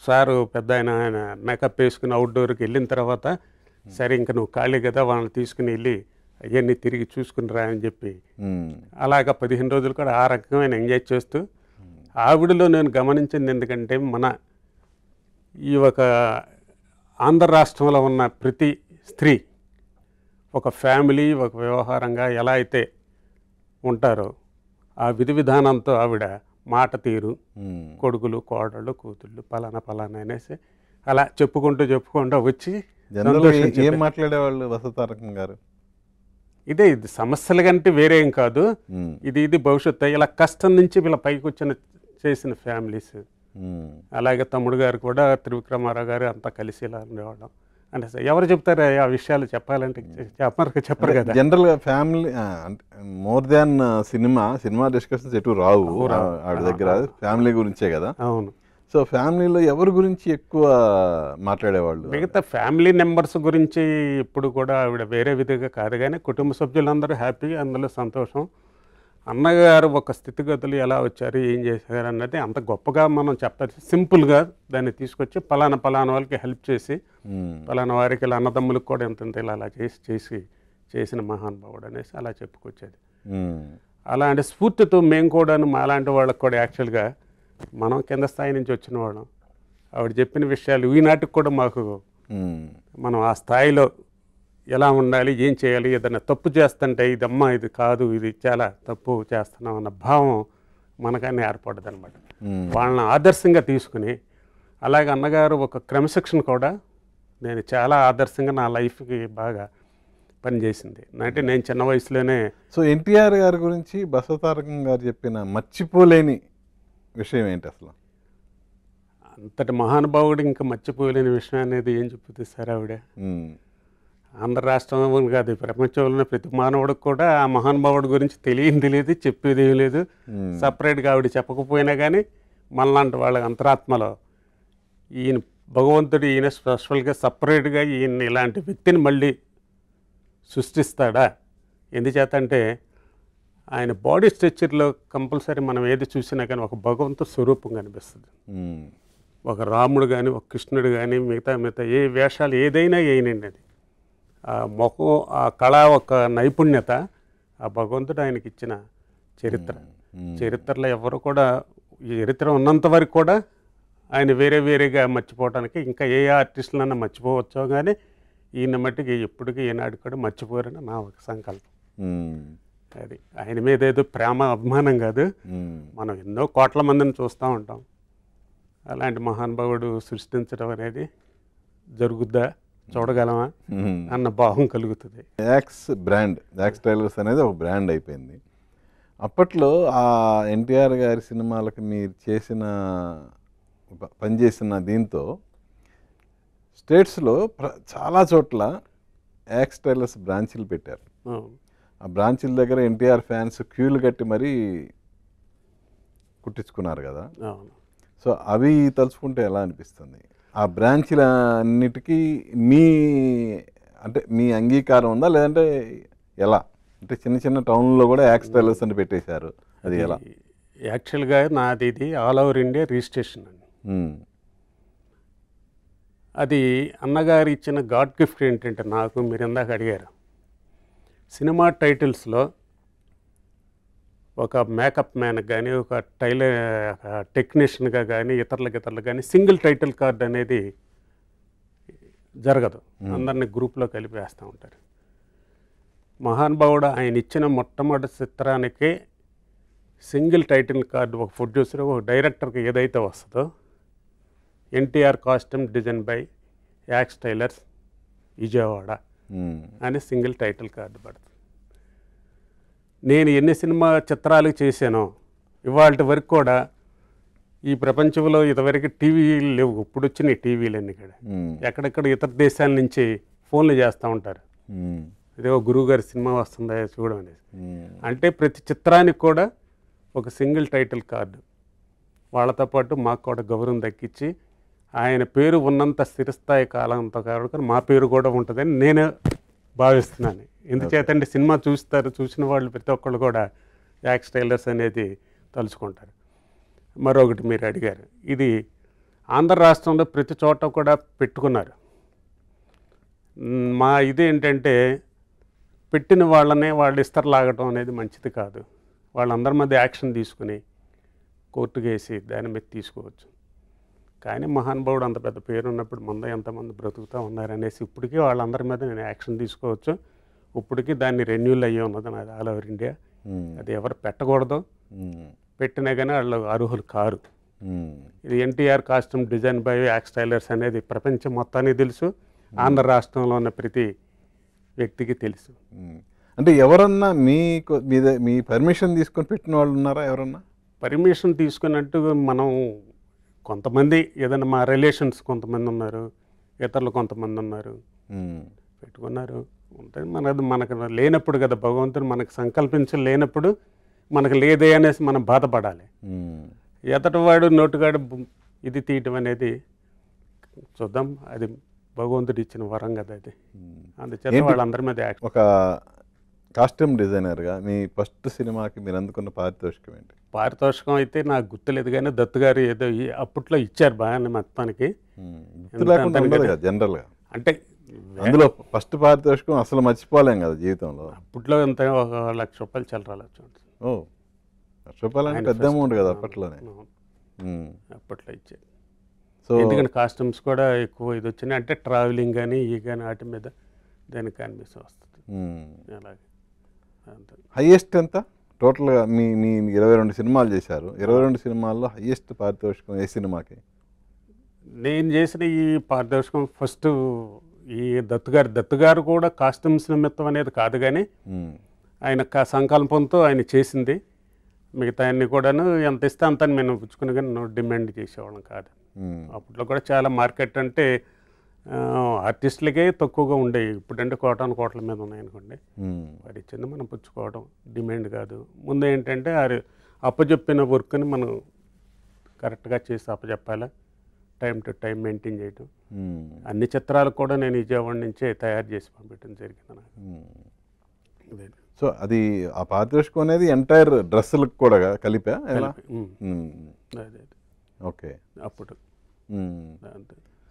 సారు పెద్ద ఆయన మేకప్ వేసుకుని అవుట్డోర్కి వెళ్ళిన తర్వాత సరే ఇంకా నువ్వు ఖాళీ కదా వాళ్ళని తీసుకుని వెళ్ళి అవన్నీ తిరిగి చూసుకుని రా అని చెప్పి అలాగా 15 రోజులు కూడా ఆ రకమైన ఎంజాయ్ చేస్తూ ఆవిడలో నేను గమనించింది ఎందుకంటే మన ఈ ఒక ఆంధ్ర రాష్ట్రంలో ఉన్న ప్రతి స్త్రీ ఒక ఫ్యామిలీ ఒక వ్యవహారంగా ఎలా అయితే ఉంటారో ఆ విధి విధానంతో ఆవిడ మాట తీరు, కొడుకులు కోడళ్ళు కూతుళ్ళు పలానా పలానా అనేసి అలా చెప్పుకుంటూ వచ్చి ఏం మాట్లాడేవాళ్ళు వసవతారకం గారు? ఇది సమస్యల కంటే వేరే ఏం కాదు, ఇది భవిష్యత్తు ఇలా కష్టం నుంచి వీళ్ళ పైకి వచ్చిన చేసిన ఫ్యామిలీస్. అలాగే తమ్ముడు గారు కూడా త్రివిక్రమారావు గారు అంతా కలిసి ఇలా ఉండేవాళ్ళం. అంటే ఎవరు చెప్తారు ఆ విషయాలు చెప్పాలంటే చెప్పరు కదా. జనరల్గా ఫ్యామిలీ అంటే మోర్ దాన్ సినిమా డిస్కషన్స్ ఎటు రావు ఆవిడ దగ్గర, ఫ్యామిలీ గురించే కదా. అవును. సో ఫ్యామిలీలో ఎవరి గురించి ఎక్కువ మాట్లాడేవాళ్ళు? మిగతా ఫ్యామిలీ మెంబర్స్ గురించి ఇప్పుడు కూడా ఆవిడ వేరే విధంగా కాదు, కానీ కుటుంబ సభ్యులందరూ హ్యాపీ, అందులో సంతోషం. అన్నగారు ఒక స్థితిగతులు ఎలా వచ్చారు ఏం చేశారు అన్నది అంత గొప్పగా మనం చెప్పాలి. సింపుల్గా దాన్ని తీసుకొచ్చి పలానా వాళ్ళకి హెల్ప్ చేసి పలానా వారికి ఇలా అన్నదమ్ములకు కూడా ఎంత ఇలా అలా చేసిన మహానుభావుడు అనేసి అలా చెప్పుకొచ్చేది. అలాంటి స్ఫూర్తితో మేము కూడా అలాంటి వాళ్ళకి కూడా యాక్చువల్గా మనం కింద స్థాయి నుంచి వచ్చిన వాళ్ళం. ఆవిడ చెప్పిన విషయాలు ఈనాటికి కూడా మాకు మనం ఆ స్థాయిలో ఎలా ఉండాలి ఏం చేయాలి, ఏదైనా తప్పు చేస్తుంటే ఇదమ్మా ఇది కాదు ఇది చాలా తప్పు చేస్తున్నాం అన్న భావం మనకన్నీ ఏర్పడదు అనమాట. వాళ్ళని ఆదర్శంగా తీసుకుని అలాగే అన్నగారు ఒక క్రమశిక్షణ కూడా నేను చాలా ఆదర్శంగా నా లైఫ్కి బాగా పనిచేసింది. అంటే నేను చిన్న వయసులోనే. సో ఎన్టీఆర్ గారి గురించి బసవతారకం గారు చెప్పిన మర్చిపోలేని విషయం ఏంటి అసలు? అంతటి మహానుభావుడు ఇంకా మర్చిపోలేని విషయం అనేది ఏం చెప్తుంది సార్ ఆవిడ? ఆంధ్ర రాష్ట్రం కాదు, ప్రపంచంలో ప్రతి మానవుడికి కూడా ఆ మహానుభావుడి గురించి తెలియదు, చెప్పేది ఏం లేదు. సపరేట్గా ఆవిడ చెప్పకపోయినా కానీ మనలాంటి వాళ్ళ అంతరాత్మలో ఈయన భగవంతుడు ఈయన స్పెషల్గా సపరేట్గా ఈయన ఇలాంటి వ్యక్తిని మళ్ళీ సృష్టిస్తాడా? ఎందుచేత అంటే ఆయన బాడీ స్ట్రక్చర్లో కంపల్సరీ మనం ఏది చూసినా కానీ ఒక భగవంతుడు స్వరూపం కనిపిస్తుంది. ఒక రాముడు కానీ ఒక కృష్ణుడు కానీ మిగతా ఏ వేషాలు ఏదైనా వేయనండి, అది ఆ ముఖం ఆ కళ ఒక నైపుణ్యత ఆ భగవంతుడు ఆయనకి ఇచ్చిన చరిత్రలో ఎవరు కూడా ఈ చరిత్ర ఉన్నంత వరకు కూడా ఆయన వేరేగా మర్చిపోవడానికి ఇంకా ఏ ఆర్టిస్టులన్నా మర్చిపోవచ్చో కానీ ఈయన మట్టికి ఎప్పటికీ ఏనాడు కూడా మర్చిపోరని నా ఒక సంకల్పం. అది ఆయన మీద ఏదో ప్రేమ అభిమానం కాదు, మనం ఎన్నో కోట్ల మందిని చూస్తూ ఉంటాం. అలాంటి మహానుభావుడు సృష్టించడం అనేది జరుగుద్దా, చూడగలమా అన్న భావం కలుగుతుంది. యాక్స్ టైలర్స్ అనేది ఒక బ్రాండ్ అయిపోయింది. అప్పట్లో ఆ ఎన్టీఆర్ గారి సినిమాలకు మీరు పనిచేసిన దీంతో స్టేట్స్లో చాలా చోట్ల యాక్స్ టైలర్స్ బ్రాంచీలు పెట్టారు. ఆ బ్రాంచీల దగ్గర ఎన్టీఆర్ ఫ్యాన్స్ క్యూలు కట్టి మరీ కుట్టించుకున్నారు కదా. సో అవి తలుచుకుంటే ఎలా అనిపిస్తుంది? ఆ బ్రాంచీల అన్నిటికీ మీ అంగీకారం ఉందా, లేదంటే ఎలా? అంటే చిన్న టౌన్లో కూడా యాక్స్ టైలర్స్ అని పెట్టేశారు, అది ఎలా? యాక్చువల్గా నాది ఇది ఆల్ ఓవర్ ఇండియా రిజిస్ట్రేషన్ అండి. అది అన్నగారు ఇచ్చిన గాడ్ గిఫ్ట్ ఏంటంటే నాకు, మీరు ఇందాక అడిగారు, సినిమా టైటిల్స్లో ఒక మేకప్ మ్యాన్కి కానీ ఒక టెక్నీషియన్గా కానీ ఇతరులకు కానీ సింగిల్ టైటిల్ కార్డ్ అనేది జరగదు, అందరినీ గ్రూప్లో కలిపి వేస్తూ ఉంటారు. మహానుభావుడు ఆయన ఇచ్చిన మొట్టమొదటి చిత్రానికి సింగిల్ టైటిల్ కార్డు ఒక ప్రొడ్యూసర్ ఒక డైరెక్టర్కి ఏదైతే వస్తుందో NTR costume design by Yax tailors Vijayawada అని సింగిల్ టైటిల్ కార్డు పడుతుంది. నేను ఎన్ని సినిమా చిత్రాలు చేశానో ఇవాళ వరకు కూడా ఈ ప్రపంచంలో ఇంతవరకు టీవీలు లేవు, ఇప్పుడు వచ్చినాయి టీవీలన్నీ కూడా. ఎక్కడెక్కడ ఇతర దేశాల నుంచి ఫోన్లు చేస్తూ ఉంటారు, ఇదే గురువు గారి సినిమా వస్తుందా చూడమనేసి. అంటే ప్రతి చిత్రానికి కూడా ఒక సింగిల్ టైటిల్ కార్డు, వాళ్ళతో పాటు మాకు కూడా గౌరవం దక్కించి ఆయన పేరు ఉన్నంత స్థిరస్థాయి కాలంతో కాబట్టి మా పేరు కూడా ఉంటుందని నేను భావిస్తున్నాను. ఎందుచేతంటే సినిమా చూసిన వాళ్ళు ప్రతి ఒక్కళ్ళు కూడా యాక్స్ టైలర్స్ అనేది తలుచుకుంటారు. మరొకటి మీరు అడిగారు, ఇది ఆంధ్ర రాష్ట్రంలో ప్రతి చోట కూడా పెట్టుకున్నారు. మా ఇది ఏంటంటే పెట్టిన వాళ్ళనే వాళ్ళు ఇస్తరు లాగటం అనేది మంచిది కాదు. వాళ్ళందరి మధ్య యాక్షన్ తీసుకుని కోర్టుకు వేసి దాని మీద తీసుకోవచ్చు. కానీ మహానుభావుడు అంత పెద్ద పేరు ఉన్నప్పుడు ముందు ఎంతమంది బ్రతుకుతూ ఉన్నారనేసి ఇప్పటికీ వాళ్ళందరి మీద నేను యాక్షన్ తీసుకోవచ్చు. ఇప్పటికీ దాన్ని రెన్యూల్ అయ్యి ఉన్నది నాది ఆల్ ఓవర్ ఇండియా. అది ఎవరు పెట్టకూడదు, పెట్టినా కానీ వాళ్ళు అర్హులు కారు. ఇది NTR costume design by Yax tailors అనేది ప్రపంచం మొత్తానికి తెలుసు, ఆంధ్ర రాష్ట్రంలో ఉన్న ప్రతి వ్యక్తికి తెలుసు. అంటే ఎవరన్నా మీ పర్మిషన్ తీసుకొని పెట్టిన వాళ్ళు ఉన్నారా? ఎవరన్నా పర్మిషన్ తీసుకున్నట్టు మనం కొంతమంది ఏదైనా మా రిలేషన్స్ కొంతమంది ఉన్నారు, ఇతరులు కొంతమంది ఉన్నారు, పెట్టుకున్నారు. ఉంటుంది మనకు లేనప్పుడు కదా భగవంతుడు మనకు సంకల్పించలేనప్పుడు మనకు లేదే అనేసి మనం బాధపడాలి. ఎతటివాడు నోటుగాడు ఇది తీయటం అనేది చూద్దాం, అది భగవంతుడు ఇచ్చిన వరం కదా అది. అందుచేత వాళ్ళందరి మీద ఒక కాస్ట్యూమ్ డిజైనర్గా మీ ఫస్ట్ సినిమాకి మీరు అందుకున్న పారితోషికం ఏంటి? పారితోషికం అయితే నాకు గుర్తులేదు, కానీ దత్తు గారు ఏదో అప్పట్లో ఇచ్చారు బాగానే మొత్తానికి. జనరల్గా అంటే అందులో ఫస్ట్ పారితోషికం అసలు మర్చిపోలేం కదా జీవితంలో. అప్పట్లో ఎంత ఒక ₹1,00,000 చల్లరాలొచ్చు. ఓ ₹1,00,000 అంటే పెద్ద అమౌంట్ కదా అప్పట్లోనే. అప్పట్లో ఇచ్చేది. సో ఎందుకంటే కాస్ట్యూమ్స్ కూడా ఎక్కువ ఇది వచ్చినాయి, అంటే ట్రావెలింగ్ కానీ ఈ కానీ వాటి మీద దానికి కనిపిస్తూ వస్తుంది. అలాగే హైయెస్ట్ ఎంత టోటల్గా మీ 22 సినిమాలు చేశారు, 22 సినిమాల్లో హైయెస్ట్ పారితోషికం ఏ సినిమాకి? నేను చేసిన ఈ పారితోషికం ఫస్ట్ ఈ దత్తు గారు కూడా కాస్ట్యూమ్స్ నిమిత్తం అనేది కాదు, కానీ ఆయన సంకల్పంతో ఆయన చేసింది. మిగతా అన్ని కూడాను ఎంత ఇస్తే అంత మేము పుచ్చుకుని కానీ డిమాండ్ చేసేవాళ్ళం కాదు. అప్పట్లో కూడా చాలా మార్కెట్ అంటే ఆర్టిస్టులకే తక్కువగా ఉండేవి. ఇప్పుడంటే కోట్ల మీద ఉన్నాయనుకోండి, వారు ఇచ్చింది మనం పుచ్చుకోవడం డిమాండ్ కాదు. ముందు ఏంటంటే అప్పచెప్పిన వర్క్ని మనం కరెక్ట్గా చేసి అప్పచెప్పాలి, టైం టు టైం మెయింటైన్ చేయటం. అన్ని చిత్రాలు కూడా నేను విజయవాడ నుంచే తయారు చేసి పంపించడం జరిగింది నాకు. సో అది ఆ పారితోషికం అనేది ఎంటైర్ డ్రెస్సులకు కూడా కలిపా? ఓకే. అప్పుడు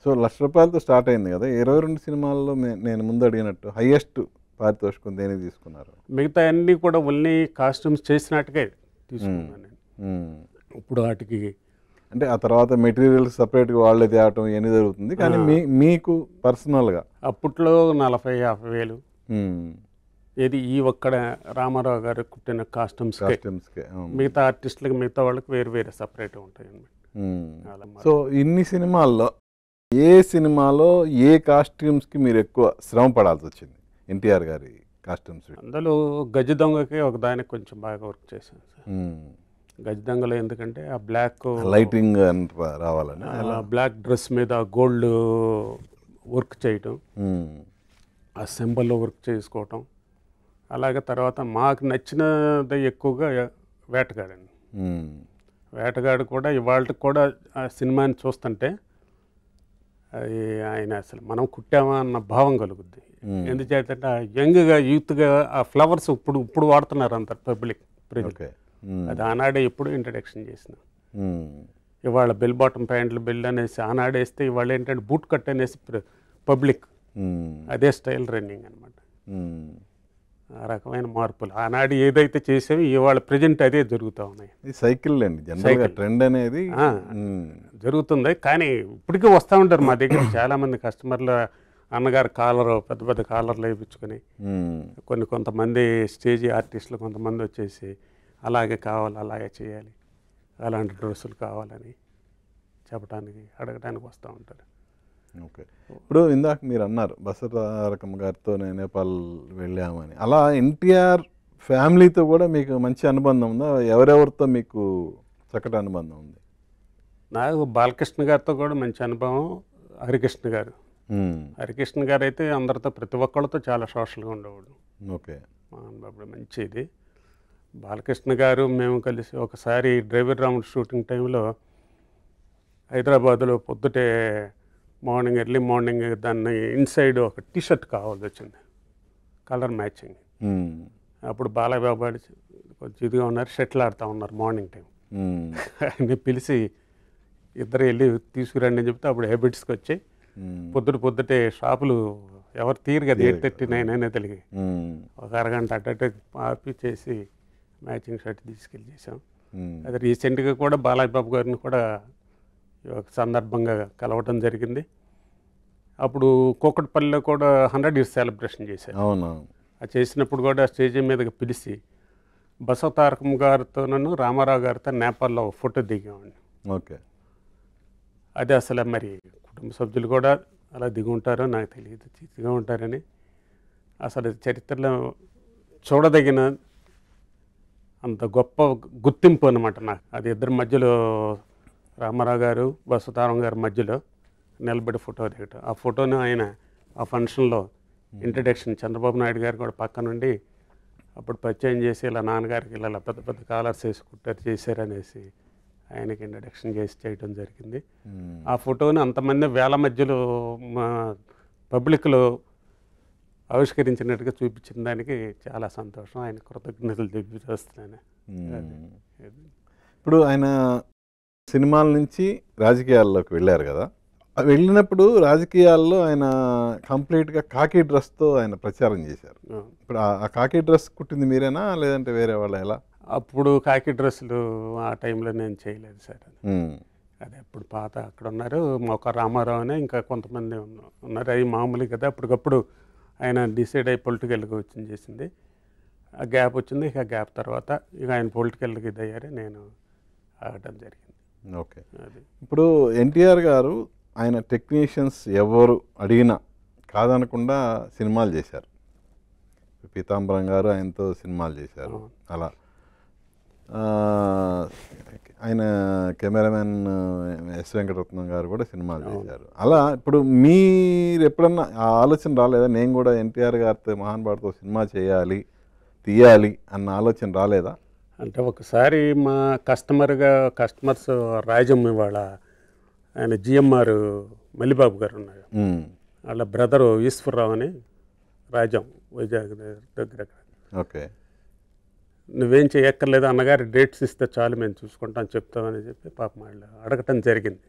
సో ₹1,00,000 స్టార్ట్ అయింది కదా. 22 సినిమాల్లో నేను ముందు అడిగినట్టు హైయెస్ట్ పారితోషికం దేనికి తీసుకున్నారు? మిగతా అన్నీ కూడా ఓన్లీ కాస్ట్యూమ్స్ చేసినట్టుగా తీసుకున్నాను నేను. ఇప్పుడు వాటికి అంటే ఆ తర్వాత మెటీరియల్స్ సపరేట్గా వాళ్ళే తేవటం ఇవన్నీ జరుగుతుంది, కానీ మీకు పర్సనల్గా అప్పట్లో 40,000-50,000 వేలు ఏది ఈ ఒక్కడ రామారావు గారు కుట్టిన కాస్ట్యూమ్స్కి. మిగతా ఆర్టిస్టులకి మిగతా వాళ్ళకి వేరు వేరే సపరేట్ ఉంటాయి అన్నమాట. సో ఇన్ని సినిమాల్లో ఏ సినిమాలో ఏ కాస్ట్యూమ్స్కి మీరు ఎక్కువ శ్రమ పడాల్సి వచ్చింది? ఎన్టీఆర్ గారి కాస్ట్యూమ్స్ అందులో గజ దొంగకి ఒక దానికి కొంచెం బాగా వర్క్ చేశాను సార్. గజ దొంగలో ఎందుకంటే ఆ బ్లాక్ లైటింగ్ రావాలని బ్లాక్ డ్రెస్ మీద గోల్డ్ వర్క్ చేయటం, ఆ సింబల్లో వర్క్ చేసుకోవటం, అలాగే తర్వాత మాకు నచ్చినది ఎక్కువగా వేటగాడండి. వేటగాడు కూడా ఇవాళకి కూడా ఆ సినిమాని చూస్తుంటే అది ఆయన అసలు మనం కుట్టామా అన్న భావం కలుగుద్ది. ఎందుచేతంటే ఆ యంగ్గా యూత్గా ఆ ఫ్లవర్స్ ఇప్పుడు వాడుతున్నారు అంత పబ్లిక్ ప్రజలు. అది ఆనాడే ఎప్పుడు ఇంట్రడక్షన్ చేసిన. ఇవాళ బెల్ బాటమ్ ప్యాంట్లు బెల్ అనేసి ఆనాడేస్తే ఇవాళ ఏంటంటే బూట్ కట్ అనేసి పబ్లిక్ అదే స్టైల్ రన్నింగ్ అనమాట. ఆ రకమైన మార్పులు ఆనాడు ఏదైతే చేసామో ఇవాళ ప్రజెంట్ అదే జరుగుతూ ఉన్నాయి. సైకిల్ అండి జనరల్గా ట్రెండ్ అనేది జరుగుతుంది, కానీ ఇప్పటికీ వస్తూ ఉంటారు మా దగ్గర చాలామంది కస్టమర్లు. అన్నగారు పెద్ద పెద్ద కాలర్లు వేయించుకొని కొంతమంది స్టేజీ ఆర్టిస్టులు కొంతమంది వచ్చేసి అలాగే కావాలి, అలాగే చేయాలి, అలాంటి డ్రెస్సులు కావాలని చెప్పడానికి అడగడానికి వస్తూ ఉంటారు. ఓకే. ఇప్పుడు ఇందాక మీరు అన్నారు బసవతారకమ్మ గారితో నేను నేపాల్ వెళ్ళామని. అలా ఎన్టీఆర్ ఫ్యామిలీతో కూడా మీకు మంచి అనుబంధం ఉందా? ఎవరెవరితో మీకు చక్కటి అనుబంధం ఉంది? నాకు బాలకృష్ణ గారితో కూడా మంచి అనుభవం. హరికృష్ణ గారు హరికృష్ణ గారు అయితే అందరితో ప్రతి ఒక్కళ్ళతో చాలా సోషల్గా ఉండేవాడు. ఓకే. అప్పుడు మంచిది. బాలకృష్ణ గారు మేము కలిసి ఒకసారి డ్రైవర్ రాముడు షూటింగ్ టైంలో హైదరాబాద్లో పొద్దుటే ఎర్లీ మార్నింగ్ దాన్ని ఇన్సైడ్ ఒక టీషర్ట్ కావాల్సి వచ్చింది, కలర్ మ్యాచింగ్. అప్పుడు బాలయ్యబాబు కొంచెం ఇదిగా ఉన్నారు, షటిల్ ఆడుతూ ఉన్నారు మార్నింగ్ టైం. ఆయన్ని పిలిచి ఇద్దరు వెళ్ళి తీసుకురండి అని చెప్తే అప్పుడు హ్యాబిట్స్కి వచ్చి పొద్దుటే షాపులు ఎవరు తీరు కదా 8:39 అయినా తెలిగి ఒక అరగంట అటు ఆపి చేసి మ్యాచింగ్ షర్ట్ తీసుకెళ్ళి చేసాం. అది రీసెంట్గా కూడా బాలయ్యబాబు గారిని కూడా ఒక సందర్భంగా కలవటం జరిగింది. అప్పుడు కూకట్పల్లిలో కూడా 100 years సెలబ్రేషన్ చేశారు. అది చేసినప్పుడు కూడా స్టేజ్ మీదకి పిలిచి బసవతారకమ్మ గారితోనూ రామారావు గారితో నేపాల్లో ఫోటో దిగామండి. ఓకే. అది అసలు మరి కుటుంబ సభ్యులు కూడా అలా దిగి ఉంటారో నాకు తెలియదు, దిగా ఉంటారని. అసలు చరిత్రలో చూడదగిన అంత గొప్ప గుర్తింపు అనమాట నాకు. అది ఇద్దరి మధ్యలో రామారావు గారు బసవతారకమ్మ గారి మధ్యలో నిలబడి ఫోటో దిగటం. ఆ ఫోటోను ఆయన ఆ ఫంక్షన్లో ఇంట్రడక్షన్ చంద్రబాబు నాయుడు గారు కూడా పక్క నుండి అప్పుడు పరిచయం చేసి ఇలా నాన్నగారికి ఇలా పెద్ద పెద్ద కాలర్స్ వేసి కుట్టారు చేశారనేసి ఆయనకి ఇంట్రడక్షన్ చేసి చేయడం జరిగింది. ఆ ఫోటోని అంతమంది వేల మధ్యలో మా పబ్లిక్లో ఆవిష్కరించినట్టుగా చూపించిన దానికి చాలా సంతోషం. ఆయన కృతజ్ఞతలు తెలియజేస్తున్నాను. ఇప్పుడు ఆయన సినిమాల నుంచి రాజకీయాల్లోకి వెళ్ళారు కదా, వెళ్ళినప్పుడు రాజకీయాల్లో ఆయన కంప్లీట్గా కాకి డ్రెస్తో ఆయన ప్రచారం చేశారు. ఇప్పుడు ఆ కాకి డ్రెస్ కుట్టింది మీరేనా లేదంటే వేరే వాళ్ళ? ఎలా? అప్పుడు కాకి డ్రెస్సులు ఆ టైంలో నేను చేయలేదు సార్. అదే అప్పుడు పాత అక్కడ ఉన్నారు ఒక రామారావు అని ఇంకా కొంతమంది ఉన్నారు. అవి మామూలు కదా. అప్పటికప్పుడు ఆయన డిసైడ్ అయ్యి పొలిటికల్గా వచ్చింది చేసింది. ఆ గ్యాప్ వచ్చింది. ఇక గ్యాప్ తర్వాత ఇక ఆయన పొలిటికల్కి ఇది అయ్యారు, నేను ఆగటం జరిగింది. ఓకే. ఇప్పుడు ఎన్టీఆర్ గారు ఆయన టెక్నీషియన్స్ ఎవరు అడిగినా కాదనకుండా సినిమాలు చేశారు. పీతాంబరం గారు ఆయనతో సినిమాలు చేశారు. అలా ఆయన కెమెరామెన్ ఎస్ వెంకటరత్నం గారు కూడా సినిమాలు చేశారు. అలా ఇప్పుడు మీరు ఎప్పుడన్నా ఆ ఆలోచన రాలేదా, నేను కూడా ఎన్టీఆర్ గారితో మహానుభావుడితో సినిమా తీయాలి అన్న ఆలోచన రాలేదా? అంటే ఒకసారి మా కస్టమర్స్ రాజం ఇవాళ ఆయన జిఎంఆర్ మల్లిబాబు గారు ఉన్నారు. వాళ్ళ బ్రదరు ఈశ్వరరావు అని రాజం వైజాగ్ దగ్గర. ఓకే. నువ్వేం చేయక్కర్లేదు అన్నగారు, డేట్స్ ఇస్తే చాలు మేము చూసుకుంటాం చెప్తామని చెప్పి పాపం వాళ్ళు అడగటం జరిగింది.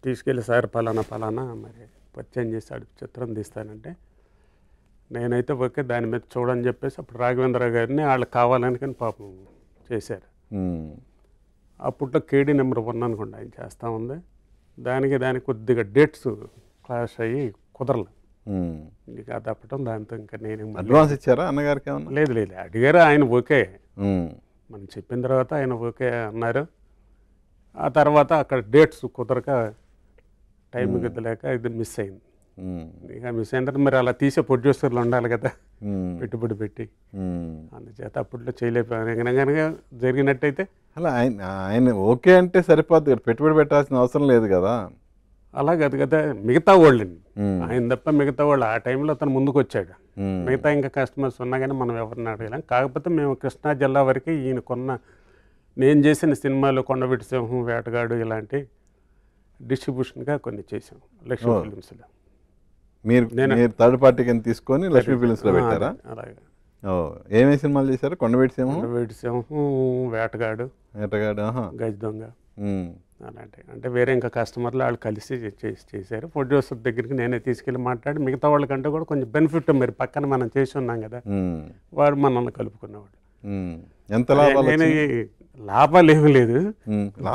తీసుకెళ్ళి సార్ పలానా మరి పరిచయం చేసి చిత్రం తీస్తానంటే నేనైతే ఓకే దాని మీద చూడని చెప్పేసి అప్పుడు రాఘవేంద్ర గారిని వాళ్ళకి కావాలని కానీ పాపం చేశారు. అప్పట్లో కేడీ నెంబర్ 1 అనుకోండి ఆయన చేస్తూ ఉంది. దానికి కొద్దిగా డేట్స్ క్లాష్ అయ్యి కుదరలేదు. ఇంకా తప్పటం దాంతో ఇంకా నేను అడ్వాన్స్ ఇచ్చారా అన్నగారికి? లేదు అడిగారు ఆయన ఓకే, మనం చెప్పిన తర్వాత ఆయన ఓకే అన్నారు. ఆ తర్వాత అక్కడ డేట్స్ కుదరక టైం కుదరలేక ఇది మిస్ అయింది. ఇక మిస్ అయిన తర్వాత మరి అలా తీసే ప్రొడ్యూసర్లు ఉండాలి కదా, పెట్టుబడి పెట్టి. అందుచేత అప్పట్లో చేయలేకపోయాను. కనుక జరిగినట్టయితే అలా ఆయన ఓకే అంటే సరిపోద్ది, పెట్టుబడి పెట్టాల్సిన అవసరం లేదు కదా. అలా కాదు కదా, మిగతా వాళ్ళని ఆయన తప్ప మిగతా వాళ్ళు ఆ టైంలో అతను ముందుకు వచ్చాడు. మిగతా ఇంకా కస్టమర్స్ ఉన్నా కానీ మనం ఎవరిని అడగలేం. కాకపోతే మేము కృష్ణా జిల్లా వరకు నేను చేసిన సినిమాలు కొండవీటి సింహం, వేటగాడు ఇలాంటి డిస్ట్రిబ్యూషన్గా కొన్ని చేసాం లక్ష్మీ ఫిలిమ్స్లో. మీరు థర్డ్ పార్టీ కింద తీసుకొని లక్ష్మీ ఫిలిమ్స్లో పెట్టారా? అలాగే. ఏమేమి సినిమాలు చేశారు? కొండవీటి సింహం, వేటగాడు, గజ దొంగ అలాంటి. అంటే వేరే ఇంకా కస్టమర్లు వాళ్ళు కలిసి చేశారు. ప్రొడ్యూసర్ దగ్గరికి నేనే తీసుకెళ్ళి మాట్లాడి మిగతా వాళ్ళకంటే కూడా కొంచెం బెనిఫిట్ మరి పక్కన మనం చేసి ఉన్నాం కదా, వాడు మనల్ని కలుపుకునేవాడు. ఎంత లాభాలు నేను లాభాలు ఏమీ లేదు,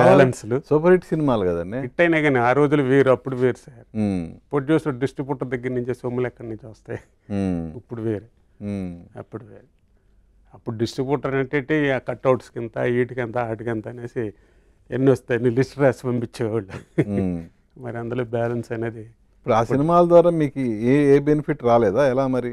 బ్యాలెన్స్లు. సూపర్ హిట్ సినిమాలు కదండి. హిట్ అయినా కానీ ఆ రోజులు వేరు, అప్పుడు వేరు సార్. ప్రొడ్యూసర్ డిస్ట్రిబ్యూటర్ దగ్గర నుంచి సొమ్ములు ఎక్కడి నుంచి వస్తాయి, ఇప్పుడు వేరు, అప్పుడు వేరు. అప్పుడు డిస్ట్రిబ్యూటర్ అంటే ఆ కట్అవుట్స్కి ఎంత, వీటికింత, వాటికింత అనేసి ఎన్ని వస్తాయి లిస్ట్ రాసి పంపించేవాళ్ళు. మరి అందులో బ్యాలెన్స్ అనేది. ఇప్పుడు ఆ సినిమాల ద్వారా మీకు ఏ బెనిఫిట్ రాలేదా? ఎలా మరి?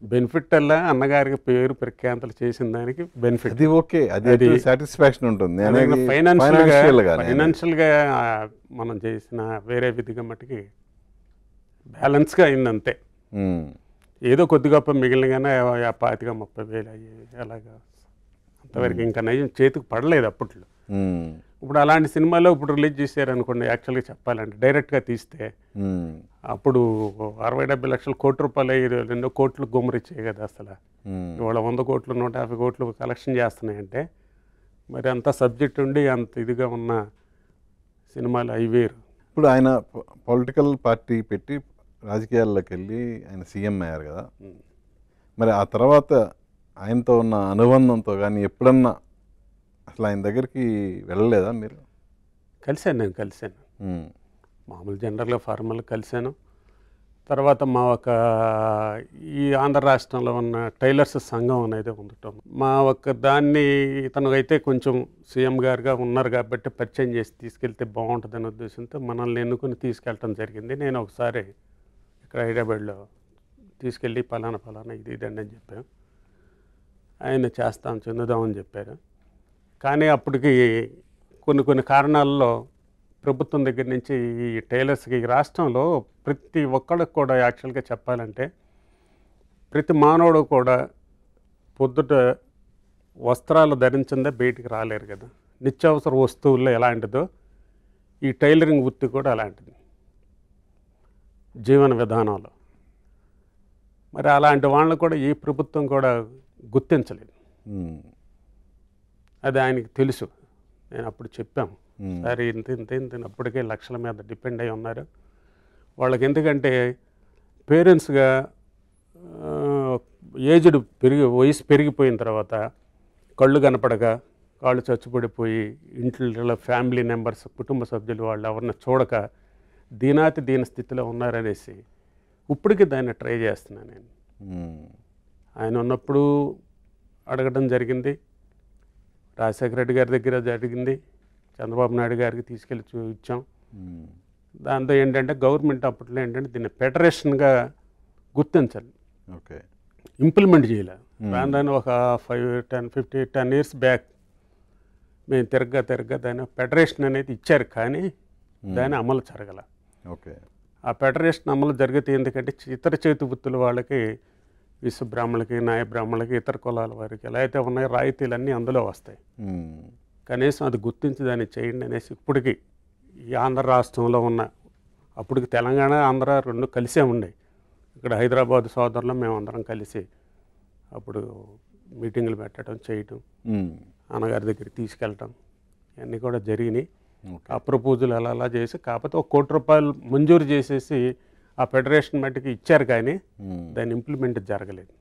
బెనిఫిట్ అలా అన్నగారికి పేరు ప్రఖ్యాంతలు చేసిన దానికి బెనిఫిట్. అది ఓకే, అది సాటిస్ఫాక్షన్ ఉంటుంది. ఫైనాన్షియల్గా మనం చేసిన వేరే విధిగా మట్టుకి బ్యాలెన్స్గా అయింది అంతే. ఏదో కొద్ది గొప్ప మిగిలినగానే 25,000-30,000 అయ్యి అలాగా అంతవరకు ఇంకా నయం చేతికి పడలేదు అప్పట్లో. ఇప్పుడు అలాంటి సినిమాలో ఇప్పుడు రిలీజ్ చేశారనుకోండి, యాక్చువల్గా చెప్పాలంటే డైరెక్ట్గా తీస్తే అప్పుడు 60-70 లక్షల కోట్ల రూపాయలు 2 కోట్లు గుమ్మరిచ్చాయి కదా అసలు. ఇవాళ 100 కోట్లు 150 కోట్లు కలెక్షన్ చేస్తున్నాయంటే మరి అంత సబ్జెక్ట్ ఉండి అంత ఇదిగా ఉన్న సినిమాలు అవి వేరు. ఇప్పుడు ఆయన పొలిటికల్ పార్టీ పెట్టి రాజకీయాల్లోకి వెళ్ళి ఆయన సీఎం అయ్యారు కదా, మరి ఆ తర్వాత ఆయనతో ఉన్న అనుబంధంతో కానీ ఎప్పుడన్నా అసలు ఆయన దగ్గరికి వెళ్ళలేదా మీరు? నేను కలిశాను మామూలు జనరల్గా ఫార్మల్గా కలిశాను. తర్వాత మా ఈ ఆంధ్ర రాష్ట్రంలో ఉన్న టైలర్స్ సంఘం అనేది ఉండటం, మా దాన్ని ఇతనుకైతే కొంచెం సీఎం గారుగా ఉన్నారు కాబట్టి పరిచయం చేసి తీసుకెళ్తే బాగుంటుందనే ఉద్దేశంతో మనల్ని ఎన్నుకొని తీసుకెళ్ళటం జరిగింది. నేను ఒకసారి ఇక్కడ హైదరాబాద్లో తీసుకెళ్ళి ఫలానా ఇది ఇదండి అని చెప్పాను. ఆయన చెందుదామని చెప్పారు. కానీ అప్పటికి కొన్ని కారణాల్లో ప్రభుత్వం దగ్గర నుంచి ఈ టైలర్స్కి ఈ రాష్ట్రంలో ప్రతి ఒక్కళ్ళకి కూడా యాక్చువల్గా చెప్పాలంటే ప్రతి మానవుడు కూడా పొద్దుట వస్త్రాలు ధరించిందే బయటికి రాలేరు కదా. నిత్యావసర వస్తువుల్లో ఎలాంటిదో ఈ టైలరింగ్ వృత్తి కూడా అలాంటిది జీవన విధానంలో. మరి అలాంటి వాళ్ళని కూడా ఈ ప్రభుత్వం కూడా గుర్తించలేదు. అది ఆయనకి తెలుసు. నేను అప్పుడు చెప్పాము, సరే ఇంత అప్పటికే లక్షల మీద డిపెండ్ అయి ఉన్నారు వాళ్ళకి. ఎందుకంటే పేరెంట్స్గా ఏజ్డ్ వయసు పెరిగిపోయిన తర్వాత కళ్ళు కనపడక కాళ్ళు చచ్చుపడిపోయి ఇంట్లో ఫ్యామిలీ మెంబర్స్ కుటుంబ సభ్యులు వాళ్ళు ఎవరిని చూడక దీన స్థితిలో ఉన్నారనేసి ఇప్పటికీ దాన్ని ట్రై చేస్తున్నాను నేను. ఆయన ఉన్నప్పుడు అడగడం జరిగింది, రాజశేఖర రెడ్డి గారి దగ్గర జరిగింది, చంద్రబాబు నాయుడు గారికి తీసుకెళ్ళి ఇచ్చాం. దాంతో ఏంటంటే గవర్నమెంట్ అప్పట్లో ఏంటంటే దీన్ని ఫెడరేషన్గా గుర్తించాలి, ఇంప్లిమెంట్ చేయాలి. దాని ఒక 10 years బ్యాక్ మేము తిరగ్గా దాని ఫెడరేషన్ అనేది ఇచ్చారు, కానీ దాని అమలు జరగల. ఆ ఫెడరేషన్ అమలు జరిగితే ఎందుకంటే ఇతర చేతి వృత్తుల వాళ్ళకి, విశ్వ బ్రాహ్మణులకి, నాయ బ్రాహ్మణులకి, ఇతర కులాల వారికి ఎలా అయితే ఉన్నాయో రాయితీలన్నీ అందులో వస్తాయి. కనీసం అది గుర్తించి దాన్ని చేయండి అనేసి ఇప్పటికీ ఈ ఆంధ్ర రాష్ట్రంలో ఉన్న, అప్పటికి తెలంగాణ ఆంధ్ర రెండు కలిసే ఉన్నాయి. ఇక్కడ హైదరాబాద్ సోదరులు మేము అందరం కలిసి అప్పుడు మీటింగులు పెట్టడం చేయటం, అన్నగారి దగ్గరికి తీసుకెళ్ళటం ఇవన్నీ కూడా జరిగినాయి. ఆ ప్రపోజల్ అలా చేసి కాకపోతే 1 కోటి రూపాయలు మంజూరు చేసేసి ఆ ఫెడరేషన్ మట్టికి ఇచ్చారు, కానీ దాన్ని ఇంప్లిమెంట్ జరగలేదు.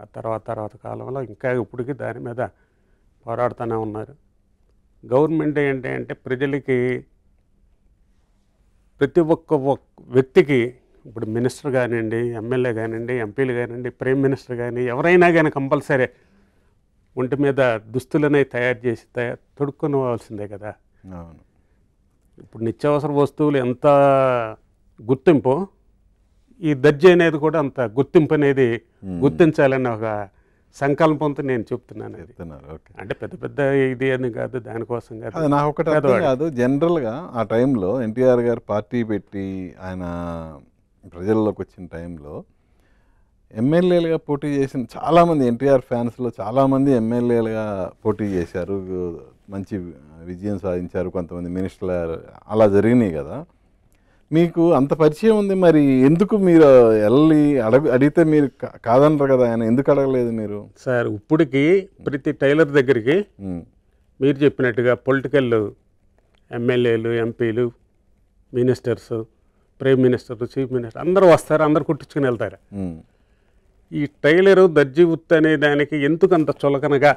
ఆ తర్వాత కాలంలో ఇంకా ఇప్పటికీ దాని మీద పోరాడుతూనే ఉన్నారు. గవర్నమెంట్ ఏంటి అంటే ప్రజలకి ప్రతి ఒక్క వ్యక్తికి ఇప్పుడు మినిస్టర్ కానివ్వండి, ఎమ్మెల్యే కానివ్వండి, ఎంపీలు కానివ్వండి, ప్రైమ్ మినిస్టర్ కానీ ఎవరైనా కానీ కంపల్సరీ ఒంటి మీద దుస్తులనే తయారు చేసి తొడుక్కొనవలసిందే కదా. ఇప్పుడు నిత్యావసర వస్తువులు ఎంత గుర్తింపు, ఈ దర్జీ అనేది కూడా అంత గుర్తింపు అనేది గుర్తించాలని ఒక సంకల్పంతో నేను చెప్తున్నాను. అంటే పెద్ద ఇది అని కాదు, దానికోసం కాదు. నాకు ఒకటి అర్థం కాదు, జనరల్గా ఆ టైంలో ఎన్టీఆర్ గారు పార్టీ పెట్టి ఆయన ప్రజల్లోకి వచ్చిన టైంలో ఎమ్మెల్యేలుగా పోటీ చేసిన చాలామంది ఎన్టీఆర్ ఫ్యాన్స్లో చాలామంది ఎమ్మెల్యేలుగా పోటీ చేశారు, మంచి విజయం సాధించారు, కొంతమంది మినిస్టర్లు అలా జరిగినాయి కదా. మీకు అంత పరిచయం ఉంది, మరి ఎందుకు మీరు వెళ్ళి అడిగితే మీరు కాదనరు కదా, ఆయన ఎందుకు అడగలేదు మీరు? సార్ ఇప్పటికి ప్రతి టైలర్ దగ్గరికి మీరు చెప్పినట్టుగా పొలిటికల్ ఎమ్మెల్యేలు, ఎంపీలు, ministers, prime minister, chief minister అందరూ వస్తారు, అందరు కుట్టించుకుని వెళ్తారు. ఈ టైలరు దర్జీ వృత్తి అనే దానికి ఎందుకు అంత చులకనగా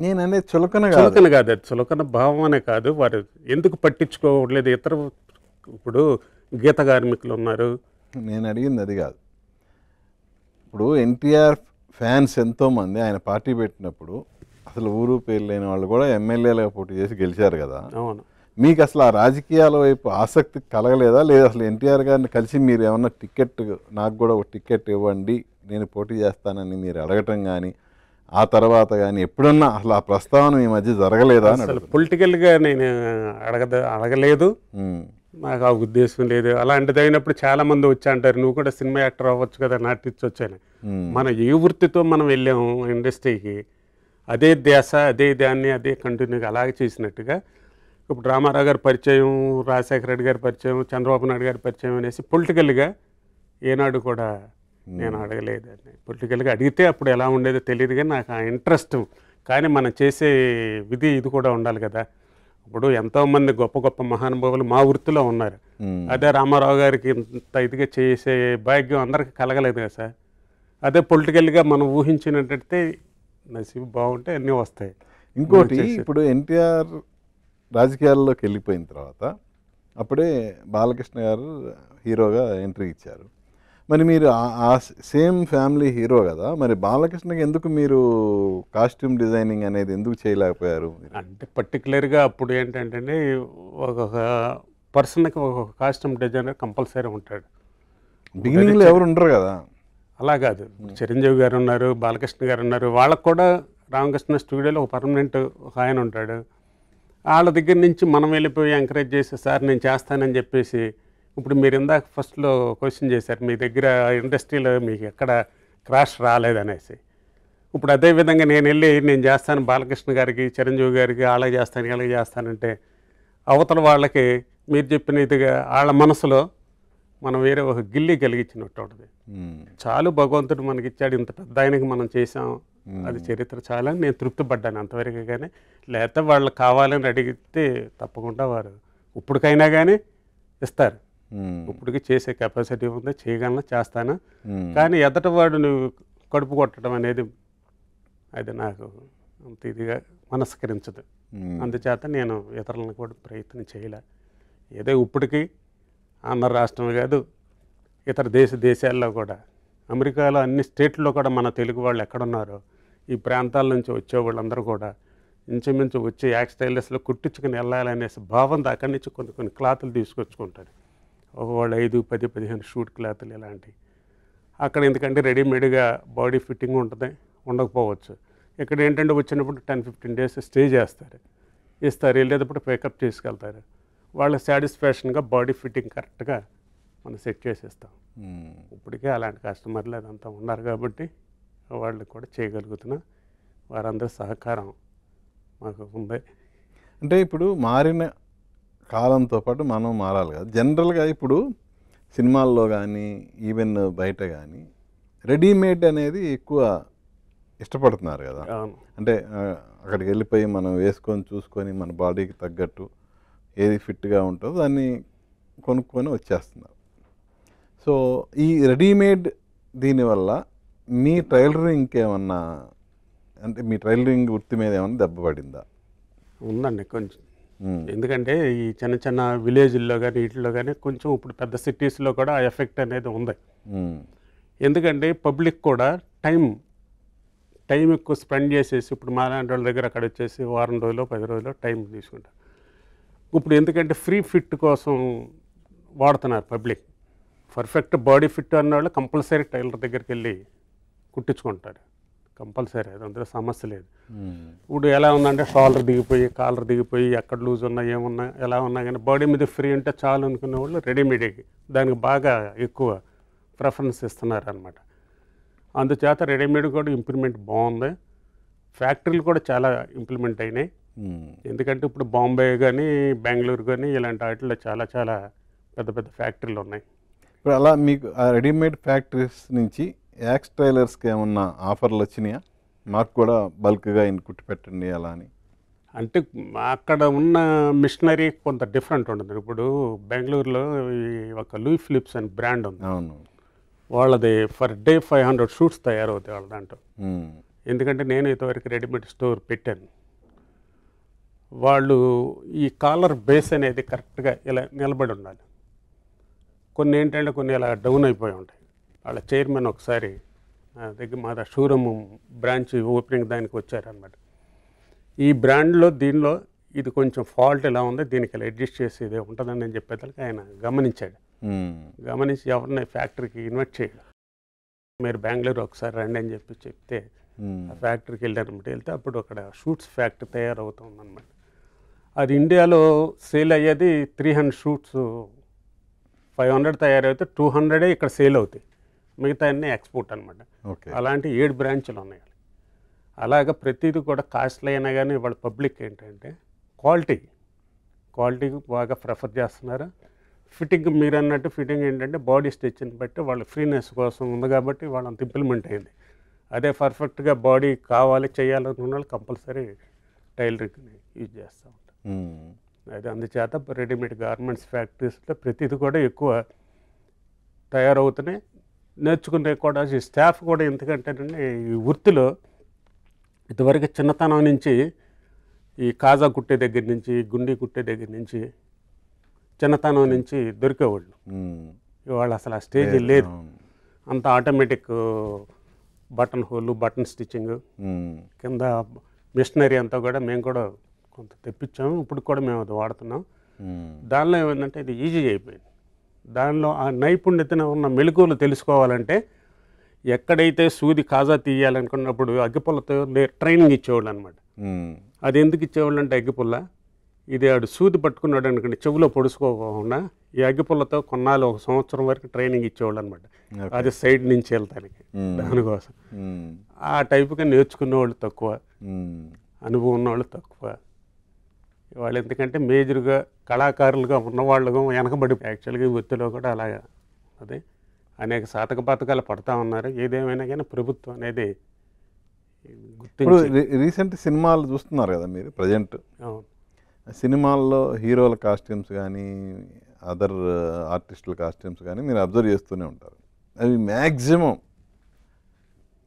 నేను అనేది చులకన కాదు. చులకన కాదు, అది చులకన భావం అనే కాదు. వారు ఎందుకు పట్టించుకోవట్లేదు? ఇతర ఇప్పుడు గీత కార్మికులు ఉన్నారు. నేను అడిగింది అది కాదు. ఇప్పుడు ఎన్టీఆర్ ఫ్యాన్స్ ఎంతోమంది ఆయన పార్టీ పెట్టినప్పుడు అసలు ఊరు పేరు లేని వాళ్ళు కూడా ఎమ్మెల్యేలుగా పోటీ చేసి గెలిచారు కదా. అవును. మీకు అసలు ఆ రాజకీయాల వైపు ఆసక్తి కలగలేదా? లేదా అసలు ఎన్టీఆర్ గారిని కలిసి మీరు ఏమన్నా టికెట్, నాకు కూడా ఒక టికెట్ ఇవ్వండి నేను పోటీ చేస్తానని మీరు అడగటం కానీ, ఆ తర్వాత కానీ ఎప్పుడన్నా అసలు ఆ ప్రస్తావన మీ మధ్య జరగలేదా అని అసలు పొలిటికల్గా నేను అడగలేదు. నాకు ఆ ఉద్దేశం లేదు. అలాంటిది అయినప్పుడు చాలా మంది వచ్చి అంటారు, నువ్వు కూడా సినిమా యాక్టర్ అవ్వచ్చు కదా, నటించవచ్చు అని. మనం ఏ వృత్తితో మనం వెళ్ళాము ఇండస్ట్రీకి, అదే ధ్యాస, అదే దాన్ని అదే కంటిన్యూగా అలాగే చేసినట్టుగా ఇప్పుడు రామారావు గారి పరిచయం, రాజశేఖర రెడ్డి గారి పరిచయం, చంద్రబాబు నాయుడు గారి పరిచయం అనేసి పొలిటికల్గా ఏనాడు కూడా నేను అడగలేదు. అని పొలిటికల్గా అడిగితే అప్పుడు ఎలా ఉండేదో తెలియదు, కానీ నాకు ఆ ఇంట్రెస్ట్. కానీ మనం చేసే విధి ఇది కూడా ఉండాలి కదా. ఇప్పుడు ఎంతోమంది గొప్ప గొప్ప మహానుభావులు మా వృత్తిలో ఉన్నారు. అదే రామారావు గారికి ఇంత ఇదిగా చేసే భాగ్యం అందరికీ కలగలేదు కదా సార్. అదే పొలిటికల్గా మనం ఊహించినట్టయితే నసీబు బాగుంటే అన్నీ వస్తాయి. ఇంకోటి, ఇప్పుడు ఎన్టీఆర్ రాజకీయాల్లోకి వెళ్ళిపోయిన తర్వాత అప్పుడే బాలకృష్ణ గారు హీరోగా ఎంట్రీ ఇచ్చారు. మరి మీరు ఆ సేమ్ ఫ్యామిలీ హీరో కదా, మరి బాలకృష్ణకి ఎందుకు మీరు కాస్ట్యూమ్ డిజైనింగ్ అనేది ఎందుకు చేయలేకపోయారు? అంటే పర్టికులర్గా అప్పుడు ఏంటంటే ఒక్కొక్క పర్సన్కి ఒక్కొక్క కాస్ట్యూమ్ డిజైనర్ కంపల్సరీ ఉంటాడు. బిగినింగ్లో ఎవరు ఉండరు కదా. అలా కాదు, చిరంజీవి గారు ఉన్నారు, బాలకృష్ణ గారు ఉన్నారు, వాళ్ళకు కూడా రామకృష్ణ స్టూడియోలో ఒక పర్మనెంట్ ఒక ఆయన ఉంటాడు. వాళ్ళ దగ్గర నుంచి మనం వెళ్ళిపోయి ఎంకరేజ్ చేసి, సార్ నేను చేస్తానని చెప్పేసి, ఇప్పుడు మీరు ఇందాక ఫస్ట్లో క్వశ్చన్ చేశారు, మీ దగ్గర ఇండస్ట్రీలో మీకు ఎక్కడ క్రాష్ రాలేదనేసి. ఇప్పుడు అదేవిధంగా నేను వెళ్ళి నేను చేస్తాను బాలకృష్ణ గారికి, చిరంజీవి గారికి, అలాగే చేస్తాను ఇలాగే చేస్తానంటే అవతల వాళ్ళకి మీరు చెప్పిన ఇదిగా వాళ్ళ మనసులో మనం వేరే ఒక గిల్లి కలిగించినట్టు ఉంటుంది. చాలు భగవంతుడు మనకి ఇచ్చాడు, ఇంత పెద్ద ఆయనకి మనం చేసాం, అది చరిత్ర చాలా నేను తృప్తి పడ్డాను అంతవరకు. కానీ లేకపోతే వాళ్ళు కావాలని అడిగితే తప్పకుండా వారు ఇప్పటికైనా కానీ ఇస్తారు. ఇప్పటికి చేసే కెపాసిటీ ఉంది, చేయగలను, చేస్తాను. కానీ ఎదటవాడు నువ్వు కడుపు కొట్టడం అనేది అది నాకు అంత ఇదిగా మనస్కరించదు. అందుచేత నేను ఇతరులను కూడా ప్రయత్నం చేయలే. ఏదో ఇప్పటికీ ఆంధ్ర రాష్ట్రం కాదు, ఇతర దేశాల్లో కూడా, అమెరికాలో అన్ని స్టేట్లో కూడా మన తెలుగు వాళ్ళు ఎక్కడున్నారో ఈ ప్రాంతాల నుంచి వచ్చే వాళ్ళందరూ కూడా ఇంచుమించు వచ్చి యాక్స్ టైలర్స్లో కుట్టించుకుని వెళ్ళాలనేసి భావంతో అక్కడి నుంచి కొన్ని క్లాతులు తీసుకొచ్చుకుంటారు. ఒకవాళ్ళు 5, 10, 15 షూట్ క్లాతులు ఇలాంటివి. అక్కడ ఎందుకంటే రెడీమేడ్గా బాడీ ఫిట్టింగ్ ఉంటుంది, ఉండకపోవచ్చు. ఇక్కడ ఏంటంటే వచ్చినప్పుడు 10-15 days స్టే చేస్తారు, ఇస్తారు, వెళ్ళేటప్పుడు పికప్ చేసుకెళ్తారు. వాళ్ళ సాటిస్ఫాక్షన్గా బాడీ ఫిట్టింగ్ కరెక్ట్గా మనం సెట్ చేసేస్తాం. ఇప్పటికే అలాంటి కస్టమర్లు అదంతా ఉన్నారు కాబట్టి వాళ్ళు కూడా చేయగలుగుతున్నా, వారందరి సహకారం మాకు ఉంది. అంటే ఇప్పుడు మారిన కాలంతో పాటు మనం మారాలి కదా. జనరల్గా ఇప్పుడు సినిమాల్లో కానీ ఈవెన్ బయట కానీ రెడీమేడ్ అనేది ఎక్కువ ఇష్టపడుతున్నారు కదా. అంటే అక్కడికి వెళ్ళిపోయి మనం వేసుకొని చూసుకొని మన బాడీకి తగ్గట్టు ఏది ఫిట్గా ఉంటుందో దాన్ని కొనుక్కొని వచ్చేస్తున్నారు. సో ఈ రెడీమేడ్ దీనివల్ల మీ టైలరింగ్కి ఏమన్నా, అంటే మీ టైలరింగ్ వృత్తి మీద ఏమన్నా దెబ్బ పడిందా? ఉందండి కొంచెం. ఎందుకంటే ఈ చిన్న చిన్న విలేజ్ల్లో కానీ వీటిల్లో కానీ కొంచెం ఇప్పుడు పెద్ద సిటీస్లో కూడా ఆ ఎఫెక్ట్ అనేది ఉంది. ఎందుకంటే పబ్లిక్ కూడా టైం ఎక్కువ స్పెండ్ చేసేసి, ఇప్పుడు మా లాంటి వాళ్ళ దగ్గర అక్కడ వచ్చేసి వారం రోజులు 10 రోజులు టైం తీసుకుంటారు. ఇప్పుడు ఎందుకంటే ఫ్రీ ఫిట్ కోసం వాడుతున్నారు పబ్లిక్. పర్ఫెక్ట్ బాడీ ఫిట్ అన్నవాళ్ళు కంపల్సరీ టైలర్ దగ్గరికి వెళ్ళి కుట్టించుకుంటారు, కంపల్సరీ, అది అందులో సమస్య లేదు. ఇప్పుడు ఎలా ఉందంటే షోల్డర్ దిగిపోయి, కాలర్ దిగిపోయి, ఎక్కడ లూజ్ ఉన్నా ఏమున్నా ఎలా ఉన్నా కానీ బాడీ మీద ఫ్రీ ఉంటే చాలు అనుకునే వాళ్ళు రెడీమేడ్కి దానికి బాగా ఎక్కువ ప్రిఫరెన్స్ ఇస్తున్నారు అనమాట. అందుచేత రెడీమేడ్ కూడా ఇంప్రూవ్మెంట్ బాగుంది. ఫ్యాక్టరీలు కూడా చాలా ఇంప్లిమెంట్ అయినాయి. ఎందుకంటే ఇప్పుడు బాంబే కానీ బెంగళూరు కానీ ఇలాంటి వాటిల్లో చాలా చాలా పెద్ద పెద్ద ఫ్యాక్టరీలు ఉన్నాయి. ఇప్పుడు అలా మీకు ఆ రెడీమేడ్ ఫ్యాక్టరీస్ నుంచి యాక్స్ టైలర్స్కి ఏమన్నా ఆఫర్లు వచ్చినాయా? మాకు కూడా బల్క్గా కుట్టి పెట్టండి అలా అని. అంటే అక్కడ ఉన్న మిషనరీ కొంత డిఫరెంట్ ఉంటుంది. ఇప్పుడు బెంగళూరులో ఈ ఒక లూయి ఫిలిప్స్ అని బ్రాండ్ ఉంది. అవును, వాళ్ళది ఫర్ డే 500 షూట్స్ తయారవుతాయి వాళ్ళ దాంట్లో. ఎందుకంటే నేను ఇంతవరకు రెడీమేడ్ స్టోర్ పెట్టాను. వాళ్ళు ఈ కాలర్ బేస్ అనేది కరెక్ట్గా ఇలా నిలబడి ఉండాలి. కొన్ని ఏంటంటే కొన్ని ఇలా డౌన్ అయిపోయి ఉంటాయి. వాళ్ళ చైర్మన్ ఒకసారి నా దగ్గర మా షోరూమ్ బ్రాంచ్ ఓపెనింగ్ దానికి వచ్చారనమాట. ఈ బ్రాండ్లో దీనిలో ఇది కొంచెం ఫాల్ట్ ఇలా ఉంది, దీనికి ఇలా అడ్జస్ట్ చేసి ఇదే ఉంటుందని నేను చెప్పేదానికి ఆయన గమనించాడు. గమనించి ఎవరిని ఫ్యాక్టరీకి ఇన్వైట్ చేయడం, మీరు బెంగళూరు ఒకసారి రండి అని చెప్తే ఆ ఫ్యాక్టరీకి వెళ్ళారనమాట. వెళ్తే అప్పుడు అక్కడ షూట్స్ ఫ్యాక్టరీ తయారవుతుందన్నమాట. అది ఇండియాలో సేల్ అయ్యేది 300 షూట్స్, 500 తయారైతే 200 ఇక్కడ సేల్ అవుతాయి, మిగతా అన్నీ ఎక్స్పోర్ట్ అనమాట. అలాంటి 7 బ్రాంచ్లు ఉన్నాయి. అలాగా ప్రతిదీ కూడా కాస్ట్లీ అయినా కానీ వాళ్ళ పబ్లిక్ ఏంటంటే క్వాలిటీకి బాగా ప్రిఫర్ చేస్తున్నారు. ఫిట్టింగ్ మీరు అన్నట్టు ఫిట్టింగ్ ఏంటంటే బాడీ స్టిచ్ని బట్టి వాళ్ళ ఫ్రీనెస్ కోసం ఉంది కాబట్టి వాళ్ళంత ఇంప్లిమెంట్ అయింది. అదే పర్ఫెక్ట్గా బాడీ కావాలి చేయాలనుకున్న వాళ్ళు కంపల్సరీ టైలరింగ్ని యూజ్ చేస్తూ ఉంటారు. అది అందుచేత రెడీమేడ్ గార్మెంట్స్ ఫ్యాక్టరీస్లో ప్రతిదీ కూడా ఎక్కువ తయారవుతున్నాయి. నేర్చుకునే కూడా ఈ స్టాఫ్ కూడా ఎందుకంటేనండి ఈ వృత్తిలో ఇదివరకు చిన్నతనం నుంచి ఈ కాజా కుట్టే దగ్గర నుంచి, గుండీ కుట్టే దగ్గర నుంచి చిన్నతనం నుంచి దొరికేవాళ్ళు. ఇవాళ అసలు ఆ స్టేజ్ లేదు. అంత automatic button whole, button stitching, కింద మిషనరీ అంతా కూడా మేము కూడా కొంత తెప్పించాము. ఇప్పుడు కూడా మేము అది వాడుతున్నాం. దానిలో ఏమైందంటే ఇది ఈజీ అయిపోయింది. దానిలో ఆ నైపుణ్యతను ఉన్న మెళకువలు తెలుసుకోవాలంటే ఎక్కడైతే సూది కాజా తీయాలనుకున్నప్పుడు అగ్గిపుల్లతో ట్రైనింగ్ ఇచ్చేవాళ్ళు అనమాట. అది ఎందుకు ఇచ్చేవాళ్ళు అంటే అగ్గిపుల్ల ఇది ఆడు సూది పట్టుకున్నాడు అనుకోండి, చెవులో పొడుచుకోకుండా ఈ అగ్గిపుల్లతో కొన్నాళ్ళు 1 సంవత్సరం వరకు ట్రైనింగ్ ఇచ్చేవాళ్ళు అనమాట. అది సైడ్ నుంచి వెళ్తానికి, దానికోసం. ఆ టైపుగా నేర్చుకునే వాళ్ళు తక్కువ, అనుభవం ఉన్నవాళ్ళు తక్కువ. వాళ్ళు ఎందుకంటే మేజర్గా కళాకారులుగా ఉన్నవాళ్ళుగా వెనకబడి యాక్చువల్గా వృత్తిలో కూడా అలాగా అదే అనేక సాధక పథకాలు పడతా ఉన్నారు. ఏదేమైనా కానీ ప్రభుత్వం అనేది గుర్తించి రీసెంట్ సినిమాలు చూస్తున్నారు కదా మీరు ప్రజెంట్. సినిమాల్లో హీరోల కాస్ట్యూమ్స్ కానీ అదర్ ఆర్టిస్టుల కాస్ట్యూమ్స్ కానీ మీరు అబ్జర్వ్ చేస్తూనే ఉంటారు. అవి మ్యాక్సిమం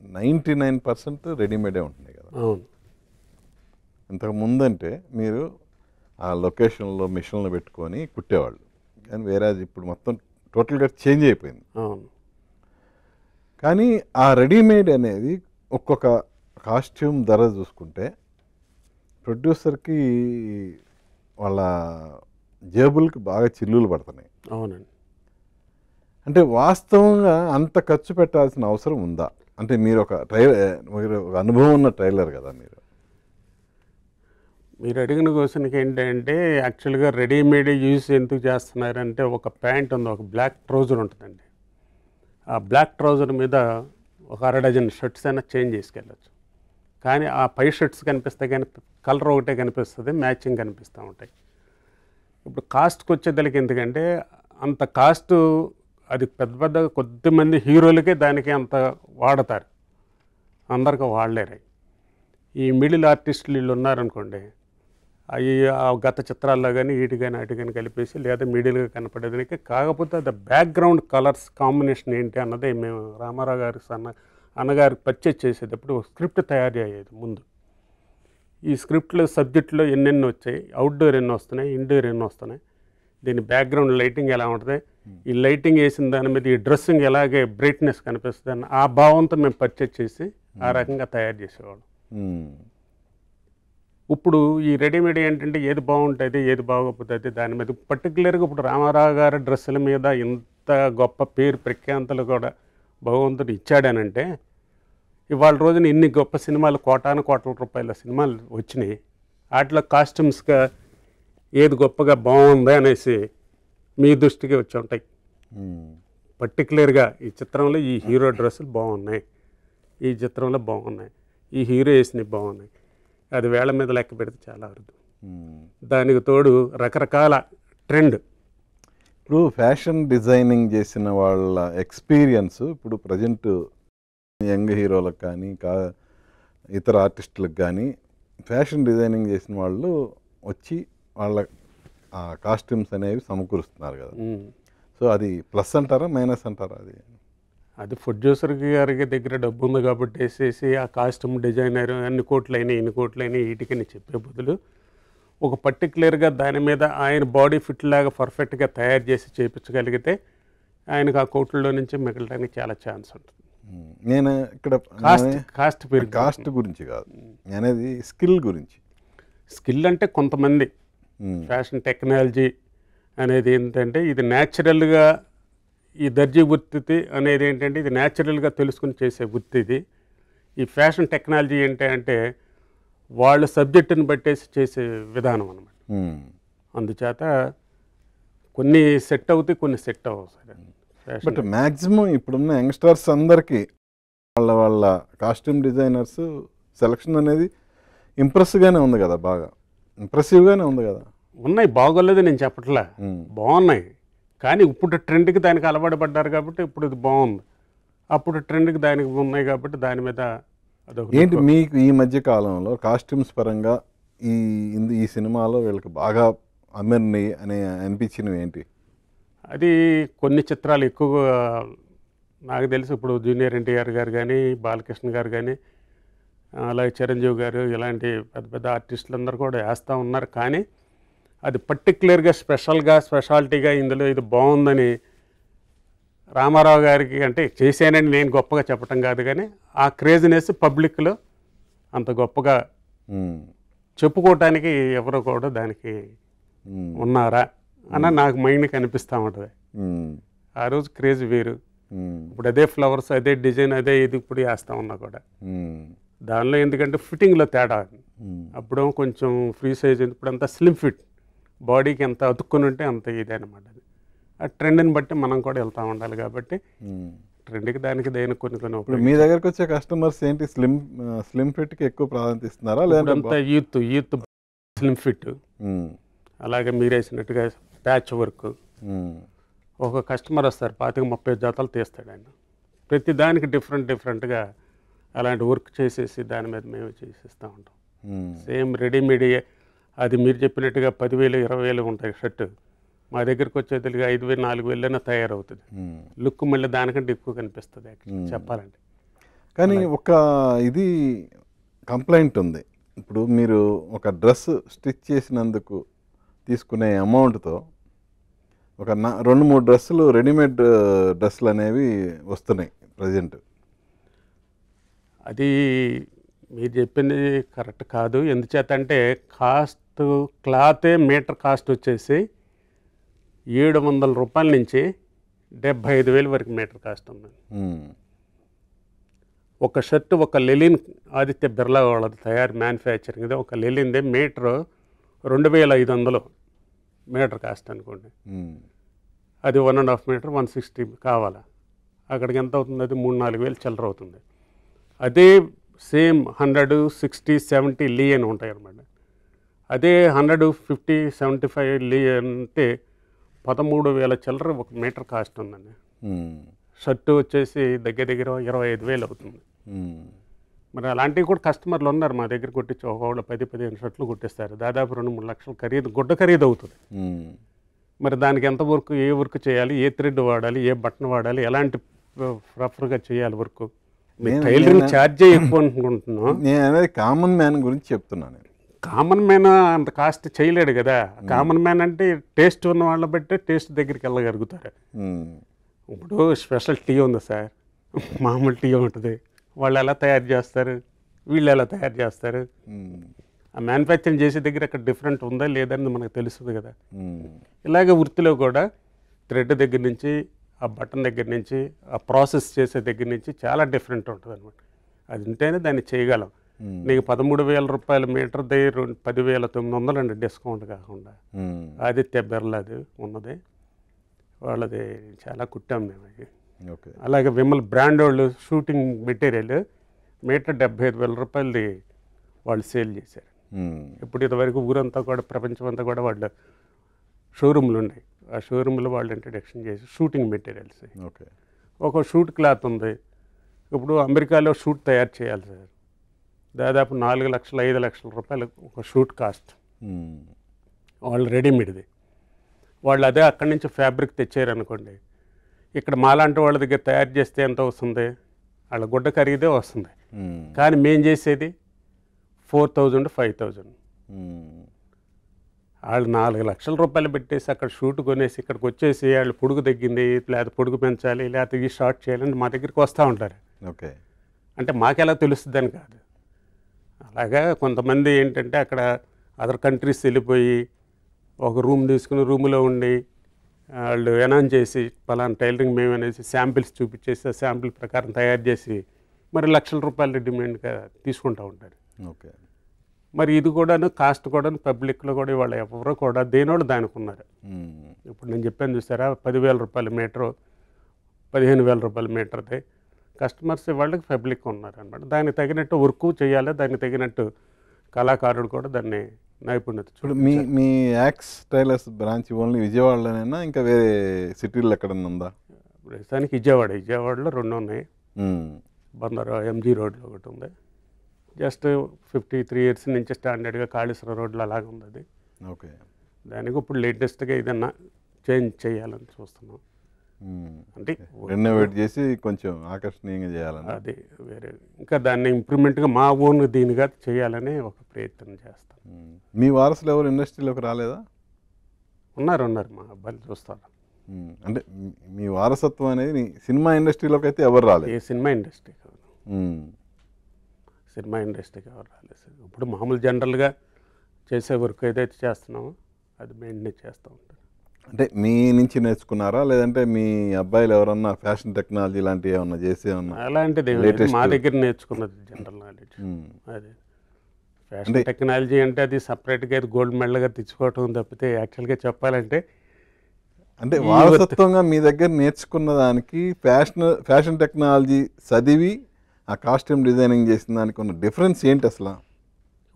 99% రెడీమేడే ఉంటున్నాయి కదా. అవును. ఇంతకు ముందంటే మీరు ఆ లొకేషన్లో మిషన్లు పెట్టుకొని కుట్టేవాళ్ళు, కానీ వేరే ఇప్పుడు మొత్తం టోటల్గా చేంజ్ అయిపోయింది. అవును. కానీ ఆ రెడీమేడ్ అనేది ఒక్కొక్క కాస్ట్యూమ్ ధర చూసుకుంటే ప్రొడ్యూసర్కి వాళ్ళ జేబులకి బాగా చిల్లులు పడుతున్నాయి. అవునండి. అంటే వాస్తవంగా అంత ఖర్చు పెట్టాల్సిన అవసరం ఉందా? అంటే మీరు ఒక అనుభవం ఉన్న ట్రైలర్ కదా మీరు అడిగిన క్వశ్చన్కి ఏంటంటే యాక్చువల్గా రెడీమేడ్ యూజ్ ఎందుకు చేస్తున్నారంటే ఒక ప్యాంట్ ఉంది, ఒక బ్లాక్ ట్రౌజర్ ఉంటుందండి. ఆ బ్లాక్ ట్రౌజర్ మీద ఒక 1/2 డజన్ షర్ట్స్ అయినా చేంజ్ చేసుకెళ్ళచ్చు. కానీ ఆ పై షర్ట్స్ కనిపిస్తాయి కానీ కలర్ ఒకటే కనిపిస్తుంది, మ్యాచింగ్ కనిపిస్తూ ఉంటాయి. ఇప్పుడు కాస్ట్కి వచ్చేదానికి ఎందుకంటే అంత కాస్ట్ అది పెద్ద కొద్దిమంది హీరోలకే దానికి అంత వాడతారు, అందరికీ వాడలేరు. ఈ మిడిల్ ఆర్టిస్టులు వీళ్ళు ఉన్నారనుకోండి, అవి గత చిత్రాల్లో కానీ వీటి కానీ అటు కానీ కలిపేసి లేదా మిడిల్గా కనపడేదానికి. కాకపోతే అది బ్యాక్గ్రౌండ్ కలర్స్ కాంబినేషన్ ఏంటి అన్నది మేము రామారావు గారి అన్నగారికి పర్చేజ్ చేసేటప్పుడు స్క్రిప్ట్ తయారు అయ్యేది ముందు. ఈ స్క్రిప్ట్లో సబ్జెక్టులో ఎన్నెన్ని వచ్చాయి, అవుట్డోర్ ఎన్ని వస్తున్నాయి, ఇండోర్ ఎన్ని వస్తున్నాయి, దీని బ్యాక్గ్రౌండ్ లైటింగ్ ఎలా ఉంటుంది, ఈ లైటింగ్ వేసిన దాని మీద ఈ డ్రెస్సింగ్ ఎలాగే బ్రైట్నెస్ కనిపిస్తుంది అని ఆ భావంతో మేము పర్చేజ్ చేసి ఆ రకంగా తయారు చేసేవాళ్ళం. ఇప్పుడు ఈ రెడీమేడ్ ఏంటంటే ఏది బాగుంటుంది ఏది బాగోపోతుంది దాని మీద పర్టికులర్గా ఇప్పుడు రామారావు గారి డ్రెస్సుల మీద ఇంత గొప్ప పేరు ప్రఖ్యాంతలు కూడా భగవంతుడు ఇచ్చాడనంటే ఇవాళ రోజున ఇన్ని గొప్ప సినిమాలు కోట్ల రూపాయల సినిమాలు వచ్చినాయి. వాటిలో కాస్ట్యూమ్స్గా ఏది గొప్పగా బాగుంది అనేసి మీ దృష్టికి వచ్చి ఉంటాయి. పర్టికులర్గా ఈ చిత్రంలో ఈ హీరో డ్రెస్సులు బాగున్నాయి, ఈ చిత్రంలో బాగున్నాయి, ఈ హీరో వేసినవి బాగున్నాయి, అది వేళ మీద లెక్క పెడితే చాలా అరుదు. దానికి తోడు రకరకాల ట్రెండ్. ఇప్పుడు ఫ్యాషన్ డిజైనింగ్ చేసిన వాళ్ళ ఎక్స్పీరియన్స్ ఇప్పుడు ప్రజెంట్ యంగ్ హీరోలకు కానీ ఇతర ఆర్టిస్టులకు కానీ ఫ్యాషన్ డిజైనింగ్ చేసిన వాళ్ళు వచ్చి వాళ్ళ కాస్ట్యూమ్స్ అనేవి సమకూరుస్తున్నారు కదా. సో అది ప్లస్ అంటారా మైనస్ అంటారా? అది ప్రొడ్యూసర్ గారికి దగ్గర డబ్బు ఉంది కాబట్టి వేసేసి ఆ కాస్ట్యూమ్ డిజైనర్ అన్ని కోట్లైనాయి ఇన్ని కోట్లైనాయి వీటికని చెప్పే బదులు ఒక పర్టికులర్గా దాని మీద ఆయన బాడీ ఫిట్ లాగా పర్ఫెక్ట్గా తయారు చేసి చేయించగలిగితే ఆయనకు ఆ కోట్లలో నుంచి మిగలడానికి చాలా ఛాన్స్ ఉంటుంది. నేను ఇక్కడ కాస్ట్ పెరిగి కాస్ట్ గురించి కాదు, అనేది స్కిల్ గురించి. స్కిల్ అంటే కొంతమంది ఫ్యాషన్ టెక్నాలజీ అనేది ఏంటంటే ఇది న్యాచురల్గా ఈ దర్జీ వృత్తి అనేది ఏంటంటే ఇది న్యాచురల్గా తెలుసుకుని చేసే వృత్తి ఇది. ఈ ఫ్యాషన్ టెక్నాలజీ ఏంటంటే వాళ్ళ సబ్జెక్టుని బట్టేసి చేసే విధానం అన్నమాట. అందుచేత కొన్ని సెట్ అవుతాయి, కొన్ని సెట్ అవ్వవు సార్. బట్ మ్యాక్సిమం ఇప్పుడున్న యంగ్స్టర్స్ అందరికీ వాళ్ళ కాస్ట్యూమ్ డిజైనర్స్ సెలక్షన్ అనేది ఇంప్రెస్గానే ఉంది కదా, బాగా ఇంప్రెసివ్గానే ఉంది కదా. ఉన్నాయి, బాగోలేదు నేను చెప్పట్లే, బాగున్నాయి. కానీ ఇప్పుడు ట్రెండ్కి దానికి అలవాటు పడ్డారు కాబట్టి ఇప్పుడు ఇది బాగుంది. అప్పుడు ట్రెండ్కి దానికి ఉన్నాయి కాబట్టి దాని మీద అదొక. ఏంటి మీకు ఈ మధ్య కాలంలో కాస్ట్యూమ్స్ పరంగా ఈ సినిమాలో వీళ్ళకి బాగా అమ్మిని అని అనిపించినవి ఏంటి? అది కొన్ని చిత్రాలు ఎక్కువగా నాకు తెలిసి ఇప్పుడు జూనియర్ ఎన్టీఆర్ గారు కానీ, బాలకృష్ణ గారు కానీ, అలాగే చిరంజీవి గారు, ఇలాంటి పెద్ద పెద్ద ఆర్టిస్టులు అందరూ కూడా వేస్తూ ఉన్నారు. కానీ అది పర్టికులర్గా స్పెషాలిటీగా ఇందులో ఇది బాగుందని రామారావు గారికి అంటే చేశానని నేను గొప్పగా చెప్పటం కాదు, కానీ ఆ క్రేజినెస్ పబ్లిక్లో అంత గొప్పగా చెప్పుకోవటానికి ఎవరు కూడా దానికి ఉన్నారా అన్న నాకు మైండ్కి అనిపిస్తూ ఉంటుంది. ఆ రోజు క్రేజ్ వేరు, ఇప్పుడు అదే ఫ్లవర్స్ అదే డిజైన్ అదే ఇది ఇప్పుడు వేస్తూ ఉన్నా కూడా దానిలో ఎందుకంటే ఫిట్టింగ్లో తేడా. అప్పుడు కొంచెం ఫ్రీ సైజ్, ఇప్పుడు అంతా స్లిమ్ ఫిట్, బాడీకి ఎంత అతుక్కుని ఉంటే అంత ఇదే అనమాట. అది ఆ ట్రెండ్ని బట్టి మనం కూడా వెళ్తూ ఉండాలి కాబట్టి ట్రెండ్కి దానికి దేనికి కొన్ని మీ దగ్గరకు వచ్చే కస్టమర్స్ ఏంటి స్లిమ్ ఫిట్కి ఎక్కువ ప్రాధాన్యత ఇస్తున్నారా లేదంటే యూత్ స్లిమ్ ఫిట్, అలాగే మీరు వేసినట్టుగా ప్యాచ్ వర్క్. ఒక కస్టమర్ వస్తారు 25-30 జతలు తీస్తాడు ఆయన, ప్రతి దానికి డిఫరెంట్గా అలాంటి వర్క్ చేసేసి దాని మీద మేము చేసిస్తూ ఉంటాం. సేమ్ రెడీమేడ్ అది మీరు చెప్పినట్టుగా 10,000-20,000 ఉంటాయి షర్టు, మా దగ్గరికి వచ్చేదిగా 5,000-4,000 తయారవుతుంది. లుక్ మళ్ళీ దానికంటే ఎక్కువ కనిపిస్తుంది చెప్పాలంటే. కానీ ఒక ఇది కంప్లైంట్ ఉంది, ఇప్పుడు మీరు ఒక డ్రెస్ స్టిచ్ చేసినందుకు తీసుకునే అమౌంట్తో ఒక 2-3 డ్రెస్సులు రెడీమేడ్ డ్రెస్సులు అనేవి వస్తున్నాయి ప్రజెంట్. అది మీరు చెప్పింది కరెక్ట్ కాదు. ఎందుచేత అంటే క్లాతే మీటర్ కాస్ట్ వచ్చేసి 700 రూపాయల నుంచి 75,000 వరకు మీటర్ కాస్ట్ ఉంది. ఒక షర్టు ఒక లెలిన్ ఆదిత్య బిర్లా వాళ్ళది తయారు మ్యానుఫ్యాక్చరింగ్, ఇది ఒక లెలిన్దే మీటరు 2,500 మీటర్ కాస్ట్ అనుకోండి. అది 1.5 మీటర్ 160 కావాలా, అక్కడికి ఎంత అవుతుంది? అది 3-4 వేలు చిల్లర అవుతుంది. అదే సేమ్ 100, 60, 70 లీ అని ఉంటాయి అన్నమాట. అదే 150-75 లీ అంటే 13,000 చిల్లర ఒక మీటర్ కాస్ట్ ఉందండి. షర్టు వచ్చేసి దగ్గర 25,000 అవుతుంది. మరి అలాంటివి కూడా కస్టమర్లు ఉన్నారు మా దగ్గర, కొట్టించి ఒకవేళ 10-15 షర్ట్లు కొట్టిస్తారు, దాదాపు 2-3 లక్షలు ఖరీదు, గుడ్డ ఖరీదు అవుతుంది. మరి దానికి ఎంత వర్క్, ఏ వర్క్ చేయాలి, ఏ థ్రెడ్ వాడాలి, ఏ బటన్ వాడాలి, ఎలాంటి ప్రాపర్గా చేయాలి వర్క్. టైలరింగ్ ఛార్జే ఎక్కువ అనుకుంటున్నాను నేను అనేది కామన్ మ్యాన్ గురించి చెప్తున్నాను. కామన్ మ్యాన్ అంత కాస్ట్ చేయలేడు కదా. కామన్ మ్యాన్ అంటే టేస్ట్ ఉన్న వాళ్ళ బట్టే టేస్ట్ దగ్గరికి వెళ్ళగలుగుతారు. ఇప్పుడు స్పెషల్ టీ ఉంది సార్, మామూలు టీ ఉంటుంది, వాళ్ళు ఎలా తయారు చేస్తారు, వీళ్ళు ఎలా తయారు చేస్తారు, ఆ మ్యానుఫ్యాక్చరింగ్ చేసే దగ్గర అక్కడ డిఫరెంట్ ఉందా లేదని మనకు తెలుస్తుంది కదా. ఇలాగే వృత్తిలో కూడా థ్రెడ్ దగ్గర నుంచి, ఆ బటన్ దగ్గర నుంచి, ఆ ప్రాసెస్ చేసే దగ్గర నుంచి చాలా డిఫరెంట్ ఉంటుంది అనమాట. అది ఉంటేనే దాన్ని చేయగలం. నీకు 13,000 రూపాయల మీటర్ దగ్గర 10,900 అండి డిస్కౌంట్ కాకుండా. ఆదిత్య బిర్లాది ఉన్నది, వాళ్ళది చాలా కుట్టాం మేము. అది అలాగే విమల్ బ్రాండ్ వాళ్ళు షూటింగ్ మెటీరియల్ మీటర్ 75,000 రూపాయలది వాళ్ళు సేల్ చేశారు. ఇప్పుడు ఇంతవరకు ఊరంతా కూడా ప్రపంచం అంతా కూడా వాళ్ళు షోరూమ్లు ఉన్నాయి, ఆ షోరూంలో వాళ్ళు ఇంట్రడక్షన్ చేసి షూటింగ్ మెటీరియల్స్. ఒక షూట్ క్లాత్ ఉంది, ఇప్పుడు అమెరికాలో షూట్ తయారు చేయాలి సార్, దాదాపు 4 లక్షలు 5 లక్షల రూపాయలు ఒక షూట్ కాస్ట్. వాళ్ళు రెడీమేడ్ది, వాళ్ళు అదే అక్కడి నుంచి ఫ్యాబ్రిక్ తెచ్చారనుకోండి, ఇక్కడ మాలాంటి వాళ్ళ దగ్గర తయారు చేస్తే ఎంత వస్తుంది, వాళ్ళ గుడ్డ ఖరీదే వస్తుంది. కానీ మేము చేసేది 4,000 5,000. వాళ్ళు 4 లక్షల రూపాయలు పెట్టేసి అక్కడ షూట్ కొనేసి ఇక్కడికి వచ్చేసి వాళ్ళు పొడుగు తగ్గింది, లేకపోతే పొడుగు పెంచాలి, లేకపోతే ఇది షార్ట్ చేయాలని మా దగ్గరికి వస్తూ ఉంటారు. ఓకే. అంటే మాకెలా తెలుస్తుందని కాదు. అలాగా కొంతమంది ఏంటంటే అక్కడ అదర్ కంట్రీస్ వెళ్ళిపోయి ఒక రూమ్ తీసుకుని రూమ్లో ఉండి వాళ్ళు ఎనాన్ చేసి పలానా టైలరింగ్ మేము అనేసి శాంపిల్స్ చూపించేసి ఆ శాంపిల్ ప్రకారం తయారు చేసి మరి లక్షల రూపాయల డిమాండ్గా తీసుకుంటూ ఉంటారు. ఓకే. మరి ఇది కూడాను కాస్ట్ కూడాను పబ్లిక్లో కూడా ఇవాళ ఎవరో కూడా దేనోడు దానికి ఉన్నారు. ఇప్పుడు నేను చెప్పాను చూసారా, 10,000 రూపాయల మీటరు, 15,000 రూపాయల మీటర్ది కస్టమర్స్ వాళ్ళకి పబ్లిక్ ఉన్నారు అనమాట. దానికి తగినట్టు వర్క్ చేయాలి, దానికి తగినట్టు కళాకారుడు కూడా దాన్ని నైపుణ్యత. ఇప్పుడు మీ యాక్స్ టైలర్స్ బ్రాంచ్ ఓన్లీ విజయవాడలోనైనా ఇంకా వేరే సిటీల్లో ఎక్కడన్నా ఉందా? ప్రస్తుతానికి విజయవాడలో 2 ఉన్నాయి. బందర్ ఎంజీ రోడ్లో ఒకటి ఉంది. జస్ట్ 53 ఇయర్స్ నుంచి స్టాండర్డ్గా కాళేశ్వర రోడ్లో అలాగే ఉంది అది. ఓకే. దానికి ఇప్పుడు లేటెస్ట్గా ఏదన్నా చేంజ్ చేయాలని చూస్తున్నాం. అంటే రెనోవేట్ చేసి కొంచెం ఆకర్షణీయంగా చేయాలని, అది వేరే ఇంకా దాన్ని ఇంప్రూవ్మెంట్గా మా ఓన్ దీనిగా చేయాలని ఒక ప్రయత్నం చేస్తాం. మీ వారసులు ఎవరు ఇండస్ట్రీలోకి రాలేదా? ఉన్నారు మా అబ్బాయిలు చూస్తారు. అంటే మీ వారసత్వం అనేది సినిమా ఇండస్ట్రీలోకి అయితే ఎవరు రాలేదు? ఏ సినిమా ఇండస్ట్రీ కాదు, సినిమా ఇండస్ట్రీకి ఎవరు రాలేదు. ఇప్పుడు మామూలు జనరల్గా చేసే వర్క్ ఏదైతే చేస్తున్నామో అది మెయింటైన్ చేస్తూ ఉంటారు. అంటే మీ నుంచి నేర్చుకున్నారా, లేదంటే మీ అబ్బాయిలు ఎవరన్నా ఫ్యాషన్ టెక్నాలజీ లాంటివి ఏమన్నా చేసే ఉన్నా? అలాంటిది మా దగ్గర నేర్చుకున్నది జనరల్ నాలెడ్జ్. అది ఫ్యాషన్ టెక్నాలజీ అంటే అది సపరేట్గా అది గోల్డ్ మెడల్గా తెచ్చుకోవటం తప్పితే యాక్చువల్గా చెప్పాలంటే అంటే వారసత్వంగా మీ దగ్గర నేర్చుకున్న దానికి ఫ్యాషన్ టెక్నాలజీ చదివి ఆ కాస్ట్యూమ్ డిజైనింగ్ చేసిన దానికి ఉన్న డిఫరెన్స్ ఏంటి అసలు?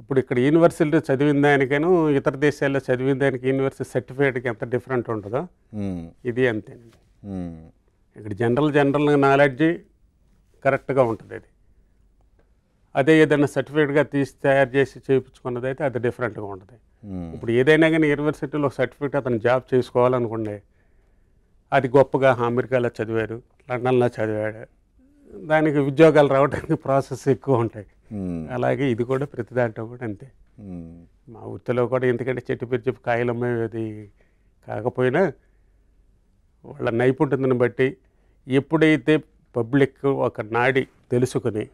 ఇప్పుడు ఇక్కడ యూనివర్సిటీ చదివిన దానికైనా ఇతర దేశాల్లో చదివిన దానికి యూనివర్సిటీ సర్టిఫికేట్కి ఎంత డిఫరెంట్ ఉంటుందో ఇది అంతేనండి. ఇక్కడ జనరల్ నాలెడ్జ్ కరెక్ట్గా ఉంటుంది. అదే ఏదైనా సర్టిఫికేట్గా తీసి తయారు చేసి చేయించుకున్నది అయితే అది డిఫరెంట్గా ఉంటుంది. ఇప్పుడు ఏదైనా కానీ యూనివర్సిటీలో సర్టిఫికేట్ అతను జాబ్ చేసుకోవాలనుకుంటే అది గొప్పగా అమెరికాలో చదివారు, లండన్లో చదివాడు, దానికి ఉద్యోగాలు రావడానికి ప్రాసెస్ ఎక్కువ ఉంటాయి. అలాగే ఇది కూడా ప్రతి దాంట్లో కూడా అంతే. మా వృత్తిలో కూడా ఎందుకంటే చెట్టు పేరు చెప్పి కాయలు అమ్మేది కాకపోయినా వాళ్ళ నైపుణ్యతను బట్టి ఎప్పుడైతే పబ్లిక్ ఒక నాడి తెలుసుకొని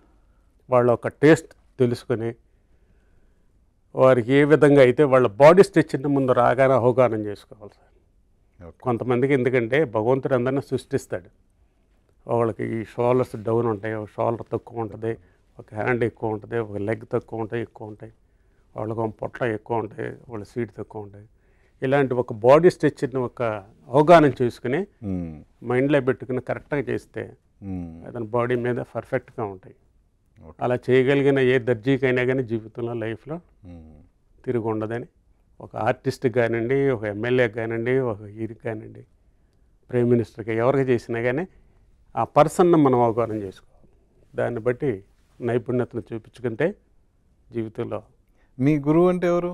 వాళ్ళ ఒక టేస్ట్ తెలుసుకొని వారికి ఏ విధంగా అయితే వాళ్ళ బాడీ స్ట్రక్చర్ని ముందు రాగానే అవగాహన చేసుకోవాలి సార్. కొంతమందికి ఎందుకంటే భగవంతుడు అందరినీ సృష్టిస్తాడు, వాళ్ళకి ఈ షోల్డర్స్ డౌన్ ఉంటాయి, ఒక షోల్డర్ తక్కువ ఉంటుంది, ఒక హ్యాండ్ ఎక్కువ ఉంటుంది, ఒక లెగ్ తక్కువ ఉంటాయి, ఎక్కువ ఉంటాయి, వాళ్ళకి ఒక పొట్ల ఎక్కువ ఉంటాయి, వాళ్ళ సీట్ తక్కువ ఉంటాయి. ఇలాంటి ఒక బాడీ స్ట్రక్చర్ని ఒక అవగాహన చేసుకుని మైండ్లో పెట్టుకుని కరెక్ట్గా చేస్తే అతని బాడీ మీద పర్ఫెక్ట్గా ఉంటాయి. అలా చేయగలిగిన ఏ దర్జీకైనా కానీ జీవితంలో లైఫ్లో తిరిగి ఉండదని ఒక ఆర్టిస్ట్కి కానివ్వండి, ఒక ఎమ్మెల్యేకి కానివ్వండి, ఒక హీరోకి కానివ్వండి, ప్రైమ్ మినిస్టర్కి ఎవరికి చేసినా కానీ ఆ పర్సన్ను మనం అవగాహన చేసుకోవాలి. దాన్ని బట్టి నైపుణ్యతను చూపించుకుంటే జీవితంలో. మీ గురువు అంటే ఎవరు?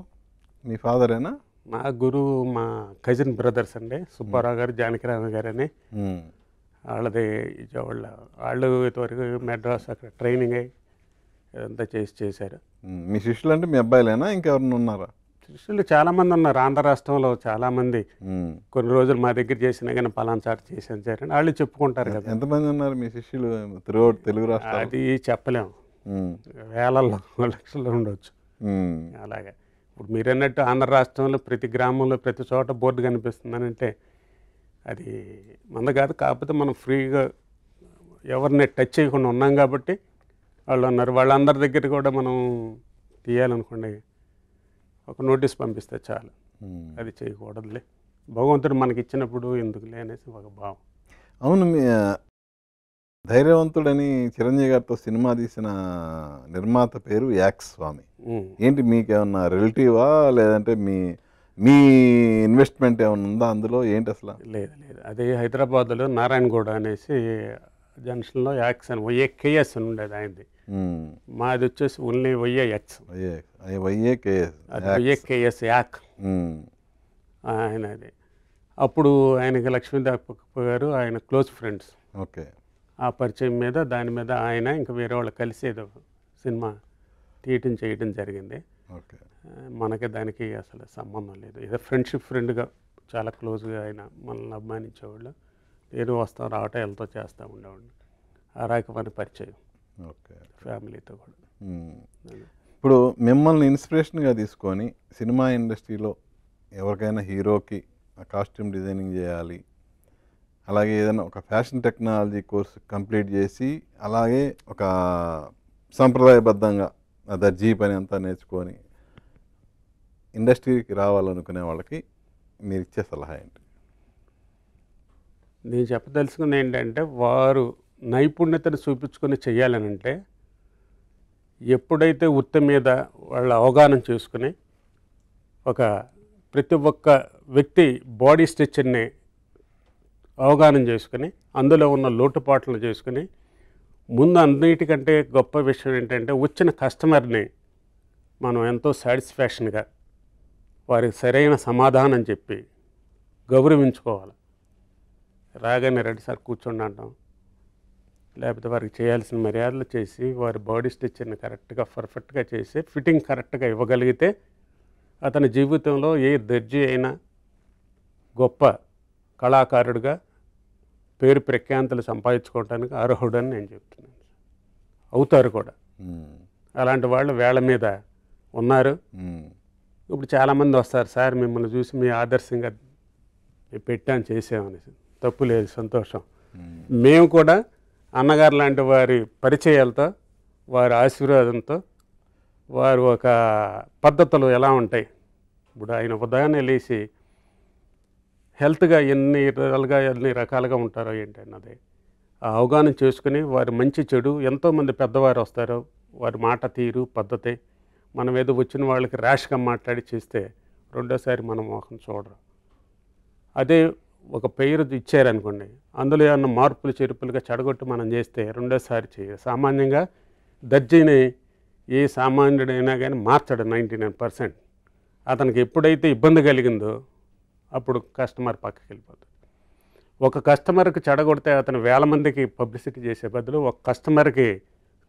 మీ ఫాదరేనా? మా గురువు మా కజిన్ బ్రదర్స్ అండి, సుబ్బారావు గారు, జానకిరామ గారు అని. వాళ్ళది వాళ్ళు ఇంతవరకు మెడ్రాస్ అక్కడ ట్రైనింగ్ అయ్యి ఇదంతా చేశారు. మీ శిష్యులు అంటే మీ అబ్బాయిలేనా, ఇంకెవరన్నా ఉన్నారా? శిష్యులు చాలామంది ఉన్నారు. ఆంధ్ర రాష్ట్రంలో చాలామంది కొన్ని రోజులు మా దగ్గర చేసినా కానీ పలానా చాటు చేసాను సార్ అని వాళ్ళు చెప్పుకుంటారు కదా. ఎంతమంది ఉన్నారు మీ శిష్యులు తెలుగు రాష్ట్రాలు? అది చెప్పలేము, వేలల్లో లక్షల్లో ఉండవచ్చు. అలాగే ఇప్పుడు మీరు అన్నట్టు ఆంధ్ర రాష్ట్రంలో ప్రతి గ్రామంలో ప్రతి చోట బోర్డు కనిపిస్తుందని అంటే అది మంద కాదు. కాకపోతే మనం ఫ్రీగా ఎవరిని టచ్ చేయకుండా ఉన్నాం కాబట్టి వాళ్ళు ఉన్నారు. వాళ్ళందరి దగ్గర కూడా మనం తీయాలనుకోండి ఒక నోటీస్ పంపిస్తే చాలు, అది చేయకూడదులే, భగవంతుడు మనకి ఇచ్చినప్పుడు ఎందుకులే అనేసి ఒక భావం. అవును, మీ ధైర్యవంతుడని చిరంజీవి గారితో సినిమా తీసిన నిర్మాత పేరు యాక్స్ స్వామి. ఏంటి మీకేమన్నా రిలేటివా, లేదంటే మీ ఇన్వెస్ట్మెంట్ ఏమైనా ఉందా అందులో? ఏంటి అసలు? లేదు, అది హైదరాబాద్లో నారాయణగూడ అనేసి జంక్షన్లో యాక్స్ అని వైఏకేఎస్ అని ఉండేది ఆయనది. మాది వచ్చేసి ఓన్లీ వైఏఎక్స్, వైఏకేఎస్ యాక్ ఆయన. అది అప్పుడు ఆయనకి లక్ష్మీదేవప్ప గారు ఆయన క్లోజ్ ఫ్రెండ్స్. ఓకే. ఆ పరిచయం మీద దాని మీద ఆయన ఇంకా వేరే వాళ్ళు కలిసి ఏదో సినిమా తీయటం చేయటం జరిగింది. ఓకే. మనకి దానికి అసలు సంబంధం లేదు. ఏదో ఫ్రెండ్గా చాలా క్లోజ్గా ఆయన మనల్ని అభిమానించేవాళ్ళు. నేను వస్తాం రావటం వెళ్తూ చేస్తూ ఉండేవాడిని. ఆ రకమైన పరిచయం ఓకే. ఫ్యామిలీతో కూడా. ఇప్పుడు మిమ్మల్ని ఇన్స్పిరేషన్గా తీసుకొని సినిమా ఇండస్ట్రీలో ఎవరికైనా హీరోకి కాస్ట్యూమ్ డిజైనింగ్ చేయాలి, అలాగే ఏదైనా ఒక ఫ్యాషన్ టెక్నాలజీ కోర్స్ కంప్లీట్ చేసి అలాగే ఒక సంప్రదాయబద్ధంగా దర్జీ పని అంతా నేర్చుకొని ఇండస్ట్రీకి రావాలనుకునే వాళ్ళకి మీరు ఇచ్చే సలహా ఏంటి? నేను చెప్పదలుచుకున్నది ఏంటంటే, వారు నైపుణ్యతను చూపించుకొని చేయాలనంటే ఎప్పుడైతే వృత్తి మీద వాళ్ళ అవగాహన చేసుకుని ప్రతి ఒక్క వ్యక్తి బాడీ స్ట్రక్చర్ని అవగాహన చేసుకుని అందులో ఉన్న లోటుపాట్లను చేసుకుని ముందు అన్నిటికంటే గొప్ప విషయం ఏంటంటే వచ్చిన కస్టమర్ని మనం ఎంతో సాటిస్ఫాక్షన్గా వారికి సరైన సమాధానం చెప్పి గౌరవించుకోవాలి. రాగానే రెడీ సార్ కూర్చోండి అంటాం, లేకపోతే వారికి చేయాల్సిన మర్యాదలు చేసి వారి బాడీ స్ట్రక్చర్ని కరెక్ట్గా పర్ఫెక్ట్గా చేసి ఫిట్టింగ్ కరెక్ట్గా ఇవ్వగలిగితే అతని జీవితంలో ఏ దర్జీ అయినా గొప్ప కళాకారుడిగా పేరు ప్రఖ్యాంతలు సంపాదించుకోవడానికి అర్హుడని నేను చెప్తున్నాను. అవుతారు కూడా. అలాంటి వాళ్ళు వేళ మీద ఉన్నారు. ఇప్పుడు చాలామంది వస్తారు, సార్ మిమ్మల్ని చూసి మీ ఆదర్శంగా పెట్టాను చేసామనేసి. తప్పు లేదు, సంతోషం. మేము కూడా అన్నగారు లాంటి వారి పరిచయాలతో వారి ఆశీర్వాదంతో వారు ఒక పద్ధతులు ఎలా ఉంటాయి, ఇప్పుడు ఆయన ఉదయాన్నే లేచి హెల్త్గా ఎన్ని రకాలుగా ఉంటారో ఏంటి అన్నది ఆ అవగాహన చేసుకుని వారి మంచి చెడు ఎంతోమంది పెద్దవారు వస్తారు, వారి మాట తీరు పద్ధతి మనం ఏదో వచ్చిన వాళ్ళకి ర్యాష్గా మాట్లాడి చేస్తే రెండోసారి మనం మొహం చూడరు. అదే ఒక పేరు ఇచ్చారనుకోండి, అందులో ఏమన్నా మార్పులు చెరుపులుగా చెడగొట్టి మనం చేస్తే రెండోసారి చేయరు. సామాన్యంగా దర్జీని ఏ సామాన్యుడైనా కానీ మార్చడు 99%. అతనికి ఎప్పుడైతే ఇబ్బంది కలిగిందో అప్పుడు కస్టమర్ పక్కకి వెళ్ళిపోతాడు. ఒక కస్టమర్కి చెడగొడితే అతను వేల మందికి పబ్లిసిటీ చేసే బదులు ఒక కస్టమర్కి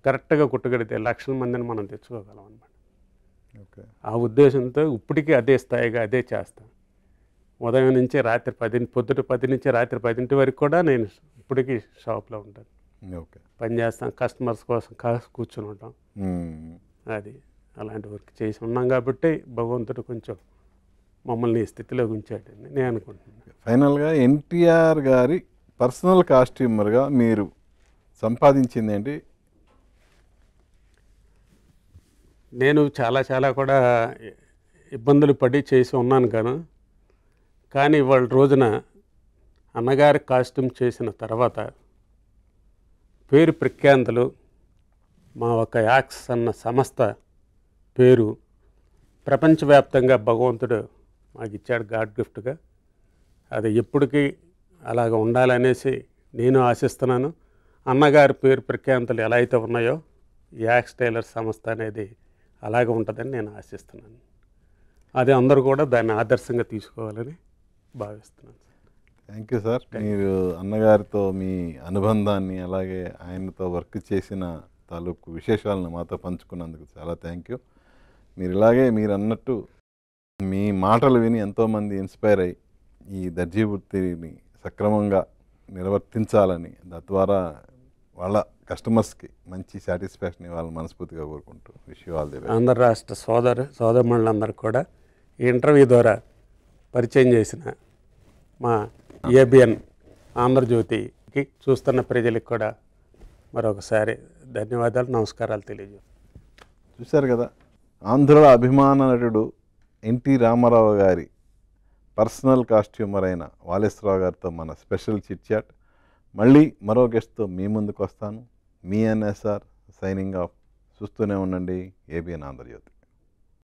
కరెక్ట్గా కుట్టగడితే లక్షల మందిని మనం తెచ్చుకోగలం అన్నమాట. ఆ ఉద్దేశంతో ఇప్పటికీ అదే స్థాయిగా అదే చేస్తాను. ఉదయం నుంచి రాత్రి 10 పొద్దుట 10 నుంచి రాత్రి 10 వరకు కూడా నేను ఇప్పటికీ షాప్లో ఉంటాను. పని చేస్తాం, కస్టమర్స్ కోసం కూర్చొని ఉంటాం. అది అలాంటి వర్క్ చేసి ఉన్నాం కాబట్టి భగవంతుడు కొంచెం మమ్మల్ని ఈ స్థితిలో ఉంచాడని నేను అనుకుంటున్నాను. ఫైనల్గా ఎన్టీఆర్ గారి పర్సనల్ కాస్ట్యూమర్గా మీరు సంపాదించింది ఏంటి? నేను చాలా కూడా ఇబ్బందులు పడి చేసి ఉన్నాను కానీ ఇవాళ రోజున అన్నగారి కాస్ట్యూమ్ చేసిన తర్వాత పేరు ప్రఖ్యాంతలు, మా ఒక యాక్స్ అన్న సంస్థ పేరు ప్రపంచవ్యాప్తంగా భగవంతుడు మాకు ఇచ్చాడు గాడ్ గిఫ్ట్గా. అది ఎప్పటికీ అలాగ ఉండాలనేసి నేను ఆశిస్తున్నాను. అన్నగారి పేరు ప్రఖ్యాంతలు ఎలా అయితే ఉన్నాయో యాక్స్ టైలర్ సంస్థ అనేది అలాగే ఉంటుందని నేను ఆశిస్తున్నాను. అది అందరూ కూడా దాన్ని ఆదర్శంగా తీసుకోవాలని భావిస్తున్నాను. Thank you sir. మీరు అన్నగారితో మీ అనుబంధాన్ని అలాగే ఆయనతో వర్క్ చేసిన తాలూకు విశేషాలను మాతో పంచుకున్నందుకు చాలా థ్యాంక్ యూ. మీరు ఇలాగే మీరు అన్నట్టు మీ మాటలు విని ఎంతోమంది ఇన్స్పైర్ అయ్యి ఈ దర్జీ వృత్తిని సక్రమంగా నిర్వర్తించాలని, తద్వారా వాళ్ళ కస్టమర్స్కి మంచి సాటిస్ఫాక్షన్ ఇవ్వాలని మనస్ఫూర్తిగా కోరుకుంటూ wish you all the best. Andhra రాష్ట్ర సోదరులందరూ కూడా ఈ ఇంటర్వ్యూ ద్వారా పరిచయం చేసిన మా ఏబిఎన్ ఆంధ్రజ్యోతికి చూస్తున్న ప్రజలకు కూడా మరొకసారి ధన్యవాదాలు, నమస్కారాలు తెలియజేస్తాను. చూశారు కదా, ఆంధ్రుల అభిమాన నటుడు ఎన్టీ రామారావు గారి పర్సనల్ కాస్ట్యూమర్ అయిన వాలేశ్వరరావు గారితో మన స్పెషల్ చిట్ చాట్. మళ్ళీ మరో గెస్ట్తో మీ ముందుకు వస్తాను. మీ ఎన్ఎస్ఆర్ సైనింగ్ ఆఫ్. చూస్తూనే ఉండండి ఏబిఎన్ ఆంధ్రజ్యోతి.